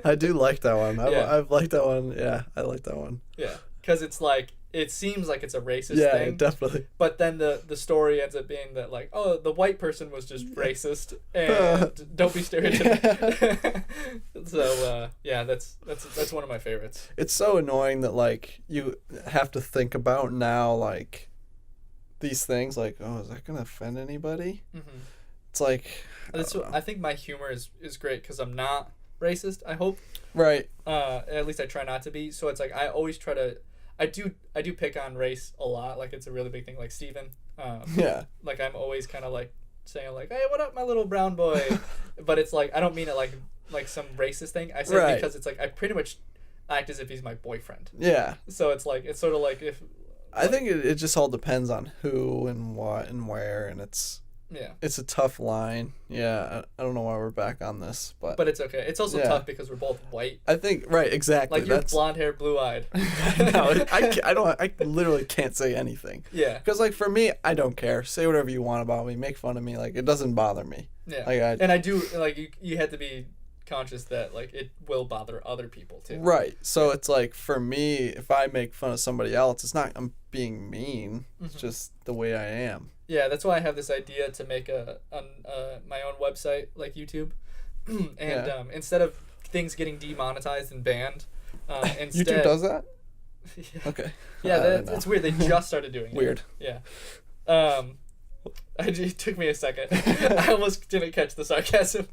I do like that one. Yeah. I've liked that one. Yeah, I like that one. Yeah, because it's like, it seems like it's a racist Yeah, thing. definitely. But then the story ends up being that like, oh, the white person was just racist, and don't be stereotypical. So yeah, that's one of my favorites. It's so annoying that like you have to think about now like these things like, oh, is that gonna offend anybody? Mm-hmm. It's like, I think my humor is great because I'm not racist, I hope. Right. At least I try not to be. So it's like I always try to. I do pick on race a lot. Like it's a really big thing. Like Steven. Yeah. Like I'm always kind of like saying like, hey, what up, my little brown boy? But it's like I don't mean it like some racist thing. I say it because it's like I pretty much act as if he's my boyfriend. Yeah. So it's sort of like if. I think it just all depends on who and what and where, and it's a tough line. Yeah, I don't know why we're back on this, but it's okay. It's also tough because we're both white. I think right, exactly. Like you're blonde hair, blue eyed. No, I literally can't say anything. Yeah. Because like for me, I don't care. Say whatever you want about me. Make fun of me. Like it doesn't bother me. Yeah. Like and I do like you have to be conscious that like it will bother other people too. Right. So it's like for me, if I make fun of somebody else, it's not I'm being mean. It's just the way I am. Yeah, that's why I have this idea to make my own website like YouTube, and instead of things getting demonetized and banned, instead YouTube does that. Yeah. Okay. Yeah, it's weird. They just started doing it. Weird. Yeah. It took me a second. I almost didn't catch the sarcasm.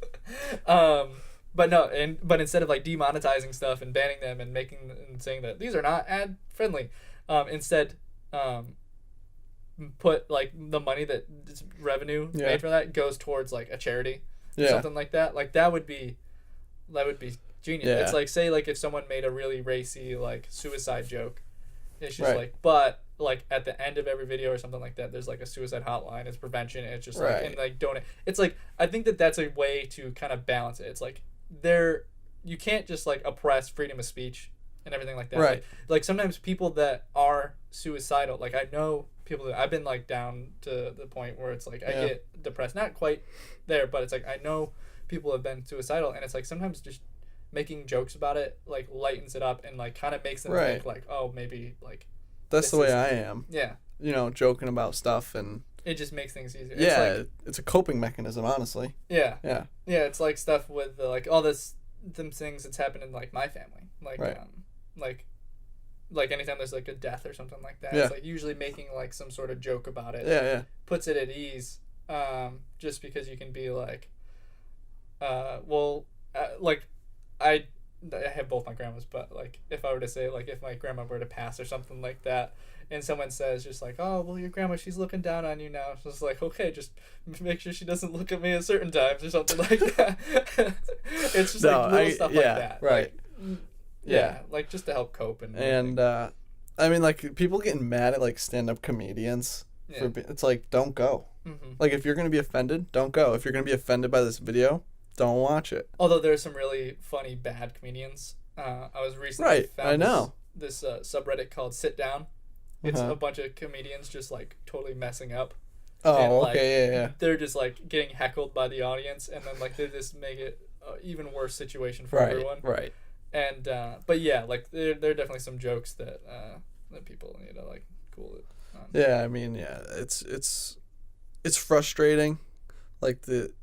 But no, but instead of like demonetizing stuff and banning them and saying that these are not ad friendly, instead, put like the money that revenue made for that goes towards like a charity, or something like that. Like that would be That would be genius. Yeah. It's like, say, like, if someone made a really racy, like, suicide joke, it's just Right. like, but, like, at the end of every video or something like that, there's, like, a suicide hotline, it's prevention, and it's just, like, Right. and, like, donate. It's, like, I think that that's a way to kind of balance it. It's, like, you can't just, like, oppress freedom of speech and everything like that. Right. Like, sometimes people that are suicidal, like, I know people that I've been, like, down to the point where it's, like, I Yeah. get depressed. Not quite there, but it's, like, I know people have been suicidal, and it's, like, sometimes just making jokes about it, like, lightens it up and, like, kind of makes them Right. think, like, oh, maybe, like, That's this the way is- I am. yeah, You know, joking about stuff and it just makes things easier. yeah, It's like, it's a coping mechanism, honestly. yeah. Yeah. Yeah, it's like stuff with like all them things that's happened in like my family, like Right. like anytime there's like a death or something like that, Yeah. it's like usually making like some sort of joke about it Yeah. puts it at ease, just because you can be like, like I have both my grandmas, but like if I were to say like if my grandma were to pass or something like that, and someone says just like, oh well, your grandma, she's looking down on you now, so it's like, okay, just make sure she doesn't look at me at certain times or something like that. It's just like little stuff like that, right. like, Yeah. like just to help cope and I mean, like, people getting mad at like stand-up comedians yeah. it's like, don't go. Mm-hmm. Like, if you're gonna be offended, don't go. If you're gonna be offended by this video, don't watch it. Although there are some really funny bad comedians. I was recently Right, found I know. this subreddit called Sit Down. It's Uh-huh. a bunch of comedians just like totally messing up. Oh, and, like, okay, yeah. They're just like getting heckled by the audience, and then like they just make it even worse situation for Right, everyone. right. And but yeah, like there are definitely some jokes that people need to like cool it. Yeah, I mean, yeah, it's frustrating. Like, the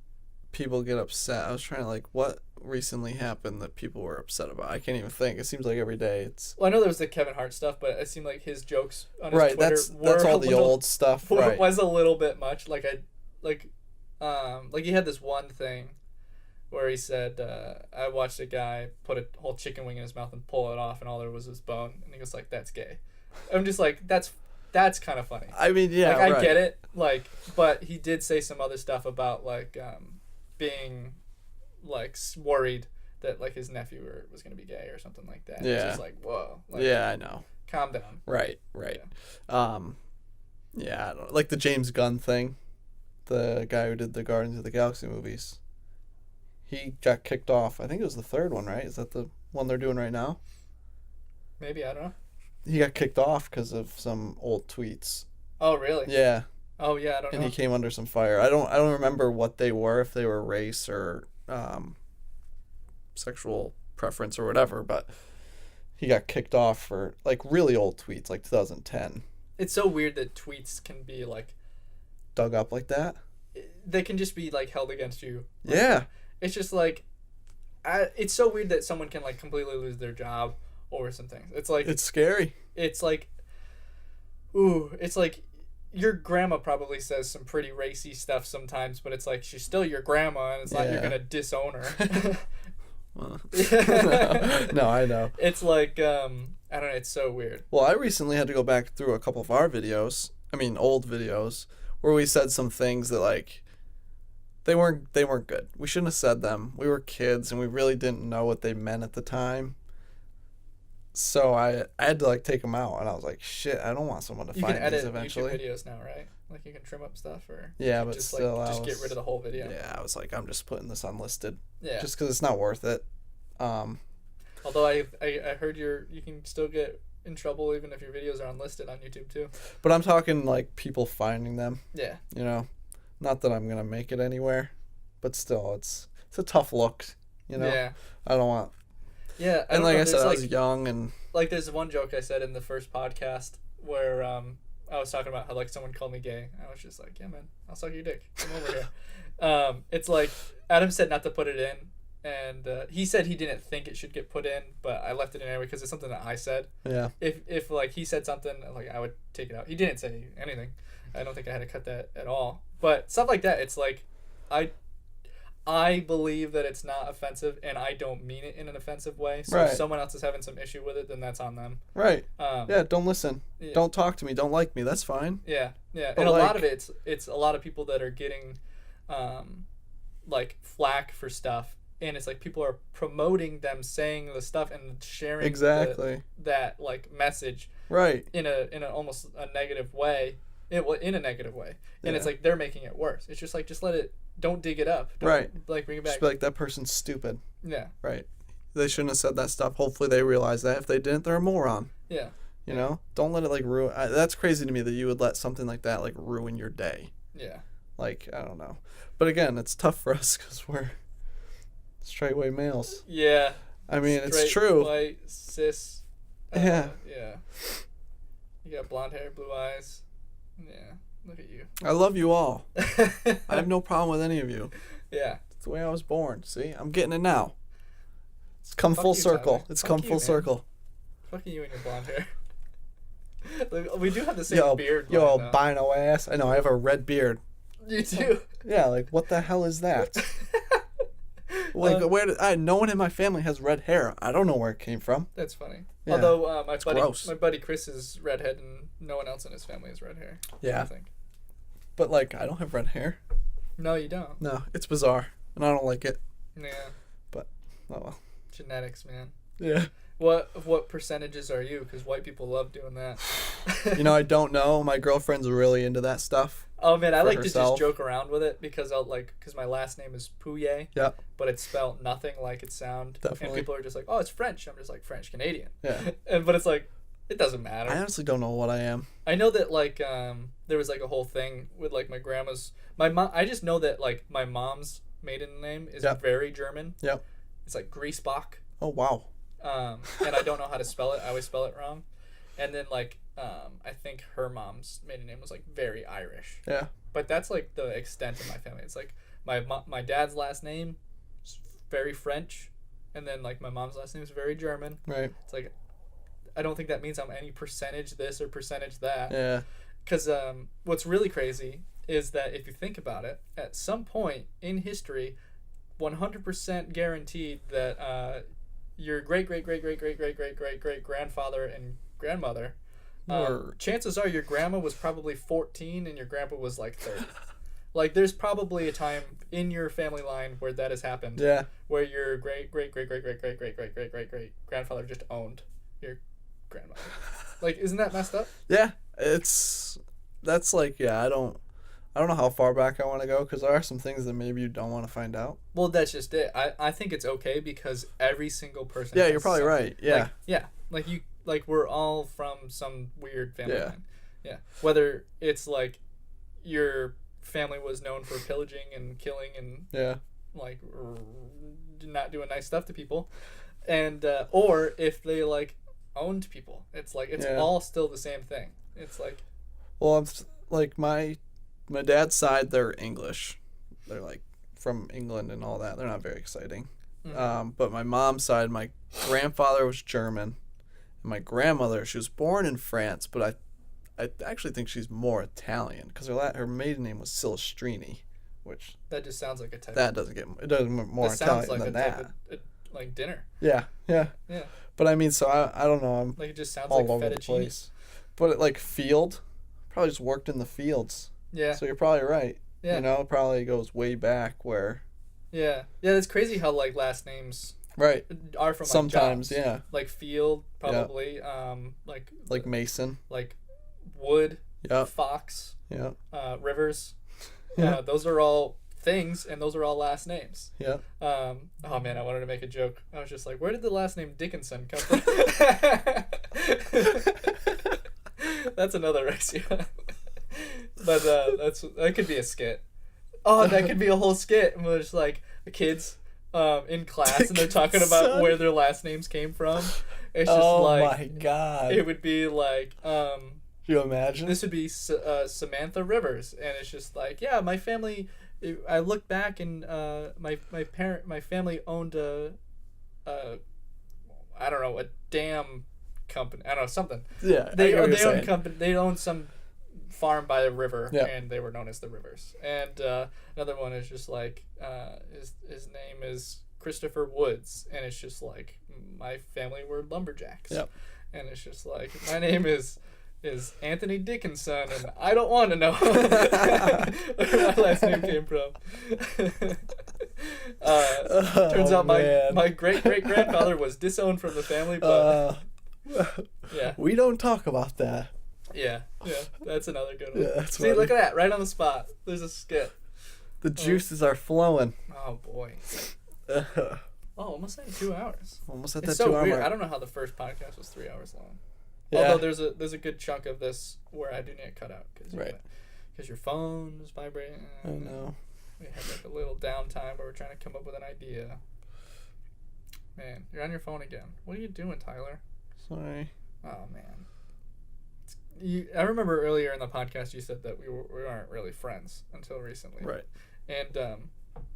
people get upset. I was trying to, like, what recently happened that people were upset about? I can't even think. It seems like every day it's Well, I know there was the Kevin Hart stuff, but it seemed like his jokes on his right. Twitter That's were all a the little- old stuff. Right. was a little bit much. Like he had this one thing where he said, I watched a guy put a whole chicken wing in his mouth and pull it off, and all there was bone, and he was like, that's gay. I'm just like, that's kind of funny. I mean, yeah, like, I right. get it, like, but he did say some other stuff about like being like worried that like his nephew was gonna be gay or something like that. Yeah. It's just like, whoa. Like, Yeah, I know. calm down. Right. Yeah, I don't like the James Gunn thing. The guy who did the Guardians of the Galaxy movies. He got kicked off. I think it was the third one, right? Is that the one they're doing right now? Maybe, I don't know. He got kicked off because of some old tweets. Oh really? Yeah, Oh yeah, I don't and know. he came under some fire. I don't remember what they were, if they were race or sexual preference or whatever, but he got kicked off for like really old tweets, like 2010. It's so weird that tweets can be like, Dug up like that. they can just be like held against you. Yeah. It's just like, it's so weird that someone can like completely lose their job over some things. It's like, It's scary. it's like, ooh, it's like your grandma probably says some pretty racy stuff sometimes, but it's like she's still your grandma, and it's not you're Yeah. gonna disown her. Well, no, I know. It's like I don't know. It's so weird. Well, I recently had to go back through a couple of our videos. I mean, old videos where we said some things that like they weren't good. We shouldn't have said them. We were kids and we really didn't know what they meant at the time. So I had to like take them out, and I was like, shit, I don't want someone to You find can edit these eventually. YouTube videos now, right? Like you can trim up stuff, or Yeah, you but just still, like I just get was- rid of the whole video. Yeah, I was like, I'm just putting this unlisted, Yeah. just because it's not worth it. Although I heard you can still get in trouble even if your videos are unlisted on YouTube too. But I'm talking like people finding them. Yeah. You know, not that I'm gonna make it anywhere, but still, it's a tough look. You know, Yeah. I don't want. Yeah. And like I said, I there's, was young and. like there's one joke I said in the first podcast where I was talking about how like someone called me gay. I was just like, yeah, man, I'll suck your dick. Come over here. It's like Adam said not to put it in, and he said he didn't think it should get put in, but I left it in anyway because it's something that I said. Yeah. If like he said something, like I would take it out. He didn't say anything. I don't think I had to cut that at all. But stuff like that, it's like I believe that it's not offensive, and I don't mean it in an offensive way. So Right. if someone else is having some issue with it, then that's on them. Right. Um, Yeah. Don't listen. yeah. Don't talk to me. Don't like me. That's fine. Yeah, But and a lot like- of it's a lot of people that are getting, like flack for stuff and it's like people are promoting them saying the stuff and sharing Exactly. that like message Right. in a almost a negative way, in a negative way, and it's Yeah. like they're making it worse. It's just like, just let it, don't dig it up, don't, Right. like bring it back. Just be like, that person's stupid. Yeah, Right. They shouldn't have said that stuff. Hopefully they realize that. If they didn't, they're a moron. yeah, You know? Don't let it like ruin. That's crazy to me that you would let something like that like ruin your day. yeah, Like, I don't know. But again, it's tough for us because we're straightway males. yeah. I mean, Straight, it's true. white, cis. Yeah. Yeah. You got blonde hair, blue eyes. Yeah. Look at you. I love you all. I have no problem with any of you. Yeah. It's the way I was born. See? I'm getting it now. It's come Fuck full you, circle. Tyler. It's Fuck come you, full man. circle. Fucking you and your blonde hair. Like, we do have the same Yo, beard. yo, line, though. albino ass. I know, I have a red beard. You do. Yeah, like, what the hell is that? Like, no one in my family has red hair. I don't know where it came from. That's funny. Yeah. Although Gross. my buddy Chris is redhead, and no one else in his family has red hair. Yeah. I think. But, like, I don't have red hair. No, you don't. No, it's bizarre. And I don't like it. Yeah. Oh, well. Genetics, man. Yeah. What percentages are you? Because white people love doing that. You know, I don't know. My girlfriend's really into that stuff. Oh man, I for like to herself. just joke around with it because because my last name is Pouillet. Yeah. But it's spelled nothing like it sound. Definitely. And people are just like, oh, it's French. I'm just like, French Canadian. Yeah. But it's like, it doesn't matter. I honestly don't know what I am. I know that like there was like a whole thing with like my grandma's, my mom. I just know that like my mom's maiden name is Yep. very German. Yep. It's like Griesbach. Oh, wow. And I don't know how to spell it. I always spell it wrong. And then like I think her mom's maiden name was like very Irish. Yeah. But that's like the extent of my family. It's like my dad's last name is very French, and then like my mom's last name is very German. Right. It's like I don't think that means I'm any percentage this or percentage that. Yeah. Because what's really crazy is that if you think about it, at some point in history, 100% guaranteed that your great grandfather and grandmother, chances are your grandma was probably 14 and your grandpa was like 30. Like there's probably a time in your family line where that has happened. Yeah. Where your great grandfather just owned your grandmother. Like, isn't that messed up? Yeah. That's like, yeah, I don't know how far back I want to go because there are some things that maybe you don't want to find out. Well, that's just it. I think it's okay because every single person. Yeah, has you're probably something. right. Yeah. Like we're all from some weird family Yeah. line. Yeah. Whether it's like your family was known for pillaging and killing and Yeah. like not doing nice stuff to people, and or if they like owned people, it's like it's all still the same thing. It's like, Well, like my dad's side, they're English. They're like from England and all that. They're not very exciting. mm-hmm. But my mom's side, my grandfather was German. And my grandmother, she was born in France, but I actually think she's more Italian because her maiden name was Silestrini, which that just sounds like a type. it doesn't get more that Italian sounds like than a that. type of, like dinner. Yeah. Yeah. But I mean, so I don't know. I'm Like it just sounds all like over the fettuccine. place. But it, like field, probably just worked in the fields. Yeah. So you're probably right. Yeah. You know, it probably goes way back where. Yeah. Yeah. It's crazy how like last names Right. are from like Sometimes, jobs. yeah. Like field, probably. Like Mason. Like wood. Yep. Fox. Yep. Rivers. Yeah. Those are all things, and those are all last names. Yep. Oh man, I wanted to make a joke. I was just like, where did the last name Dickinson come from? That's another race, yeah. But that could be a skit. Oh, that could be a whole skit. And we're just like the kids in class, and they're talking about where their last names came from. It's just my God. It would be like Can you imagine? this would be Samantha Rivers, and it's just like, yeah, my family. I look back and my family owned I don't know, a dam company. I don't know, something. Yeah. They owned company. They owned some farm by the river, Yeah. and they were known as the Rivers. And another one is just like his name is Christopher Woods, and it's just like my family were lumberjacks. Yep. And it's just like my name is Anthony Dickinson, and I don't want to know where my last name came from. Turns out man. my great-great-grandfather was disowned from the family, but yeah. We don't talk about that. Yeah, that's another good one. Yeah, that's See, funny. look at that, right on the spot. There's a skit. The juices are flowing. Oh, boy. Almost at 2 hours. Almost at It's that so 2 hour weird. mark. I don't know how the first podcast was 3 hours long. Yeah. Although there's a good chunk of this where I do need to cut out because your phone is vibrating. I know. We had like a little downtime where we're trying to come up with an idea. Man, you're on your phone again. What are you doing, Tyler? Sorry. Oh man. I remember earlier in the podcast you said that we aren't really friends until recently. Right. And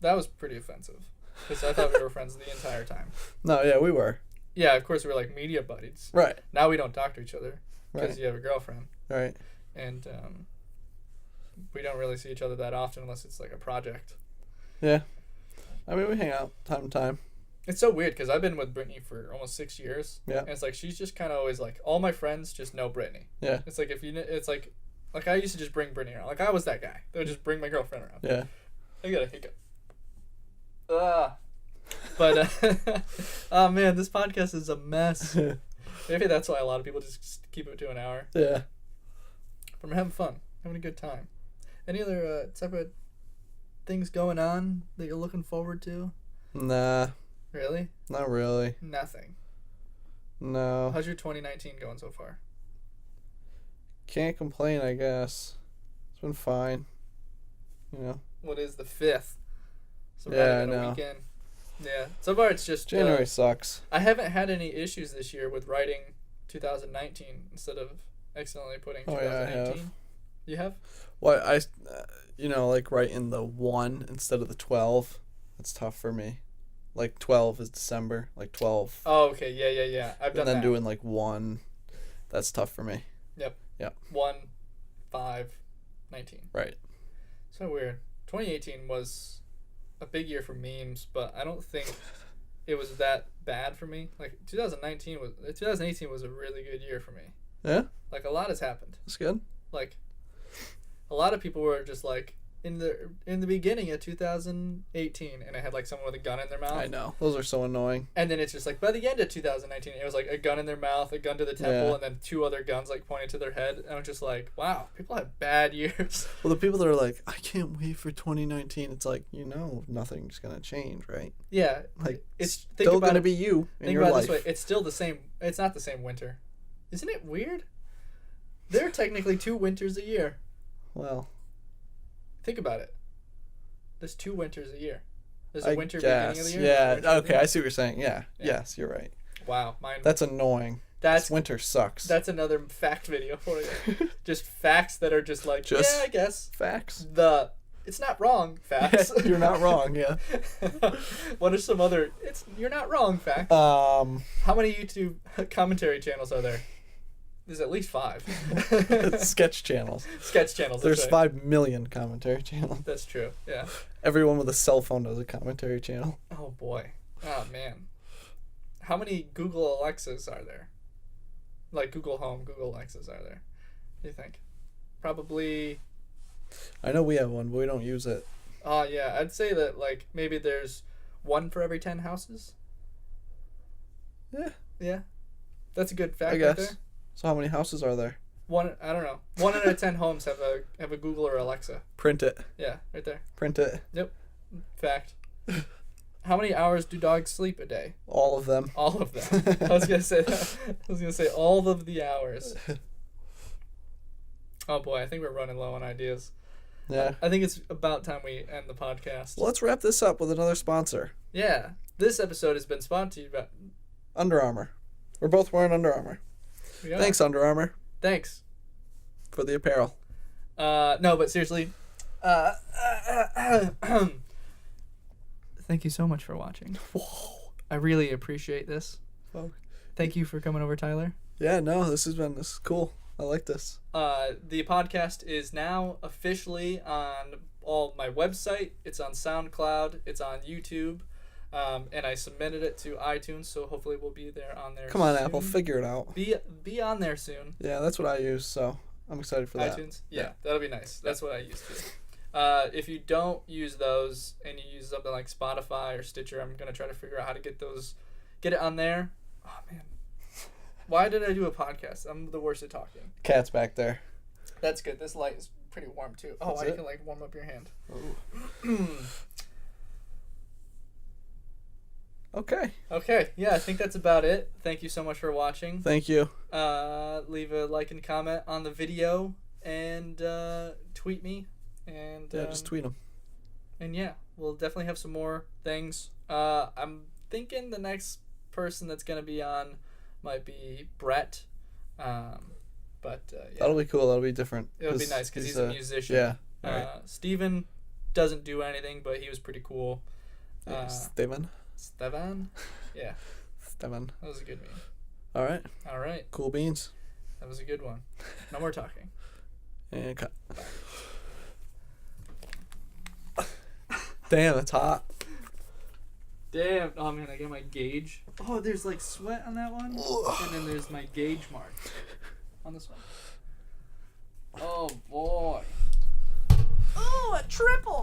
that was pretty offensive because I thought we were friends the entire time. No, yeah, we were. Yeah, of course we were like media buddies. Right. Now we don't talk to each other because Right. you have a girlfriend. Right. And we don't really see each other that often unless it's like a project. Yeah. I mean, we hang out time to time. It's so weird because I've been with Brittany for almost 6 years. Yeah. And it's like she's just kind of always like, all my friends just know Brittany. Yeah. It's like it's like I used to just bring Brittany around. Like I was that guy. They would just bring my girlfriend around. Yeah. I got a hiccup. But oh man, this podcast is a mess. Maybe that's why a lot of people just keep it to an hour. Yeah. But I'm having fun, having a good time. Any other type of things going on that you're looking forward to? Nah. Really? Not really. Nothing. No. How's your 2019 going so far? Can't complain, I guess. It's been fine. You know. What is the 5th? So Yeah, right in I a know. weekend. Yeah. So far it's just January sucks. I haven't had any issues this year with writing 2019 instead of accidentally putting Oh, yeah, I 2018. have. You have? Well, like writing the 1 instead of the 12. That's tough for me. Like 12 is December. Like 12. Oh, okay. Yeah. I've done And then that. doing like 1. That's tough for me. Yep. Yep. 1, 5, 19. Right. So weird. 2018 was a big year for memes, but I don't think it was that bad for me. Like 2018 was a really good year for me. Yeah? Like a lot has happened. That's good. Like a lot of people were just like in the beginning of 2018 and I had like someone with a gun in their mouth. I know. Those are so annoying. And then it's just like by the end of 2019 it was like a gun in their mouth, a gun to the temple, Yeah. and then 2 other guns like pointed to their head. And I was just like, wow, people have bad years. Well, the people that are like, I can't wait for 2019, it's like, nothing's going to change, right? Yeah. Like, It's still going to be you in Think your about life. it this way. It's still the same. It's not the same winter. Isn't it weird? There are technically 2 winters a year. Well, Think about it. There's 2 winters a year. There's I a winter beginning of the guess. year. there's a winter Yeah, at the okay, end. I see what you're saying. Yeah. Yeah. Yes, you're right. Wow, mine. That's annoying. That's This winter sucks. That's another fact video for you. Just facts that are just like, Just yeah, I guess. Facts. It's not wrong facts. You're not wrong, yeah. What are some other you're not wrong facts? How many YouTube commentary channels are there? There's at least 5. Sketch channels. Sketch channels. There's that's right. 5 million commentary channels. That's true. Yeah. Everyone with a cell phone does a commentary channel. Oh boy. Oh man. How many Google Alexas are there? Like Google Home, Google Alexas are there? What do you think? Probably. I know we have one, but we don't use it. Oh yeah, I'd say that like maybe there's 1 for every 10 houses. Yeah. Yeah. That's a good fact I right guess. there. So how many houses are there? I don't know. 1 out of 10 homes have a Google or Alexa. Print it. Yeah, right there. Print it. Fact. How many hours do dogs sleep a day? All of them. All of them. I was gonna say that. I was gonna say all of the hours. Oh boy, I think we're running low on ideas. Yeah. I think it's about time we end the podcast. Well, let's wrap this up with another sponsor. Yeah. This episode has been sponsored by Under Armour. We're both wearing Under Armour. we are. Thanks, Under Armour, Thanks. for the apparel. No, but seriously. Thank you so much for watching. Whoa. I really appreciate this. Fuck. Thank you for coming over, Tyler. Yeah, no, this is cool. I like this. The podcast is now officially on my website. It's on SoundCloud. It's on YouTube. And I submitted it to iTunes, so hopefully we'll be there on there. Come on, soon. Apple, figure it out. Be on there soon. Yeah, that's what I use, so I'm excited for that. iTunes. Yeah, that'll be nice. That's what I used to. If you don't use those and you use something like Spotify or Stitcher, I'm gonna try to figure out how to get it on there. Oh man, why did I do a podcast? I'm the worst at talking. Cat's back there. That's good. This light is pretty warm too. Oh, I can like warm up your hand. Okay. Yeah, I think that's about it. Thank you so much for watching. Thank you. Leave a like and comment on the video and tweet me. And just tweet them. And yeah, we'll definitely have some more things. I'm thinking the next person that's gonna be on might be Brett. Yeah. That'll be cool. That'll be different. It'll be nice because he's a musician. Yeah. Right. Steven doesn't do anything, but he was pretty cool. Steven? Yeah. Steven. That was a good meme. All right. Cool beans. That was a good one. No more talking. And cut. Damn, it's hot. Damn. Oh, man, I got my gauge. Oh, there's like sweat on that one. And then there's my gauge mark on this one. Oh, boy. Oh, a triple.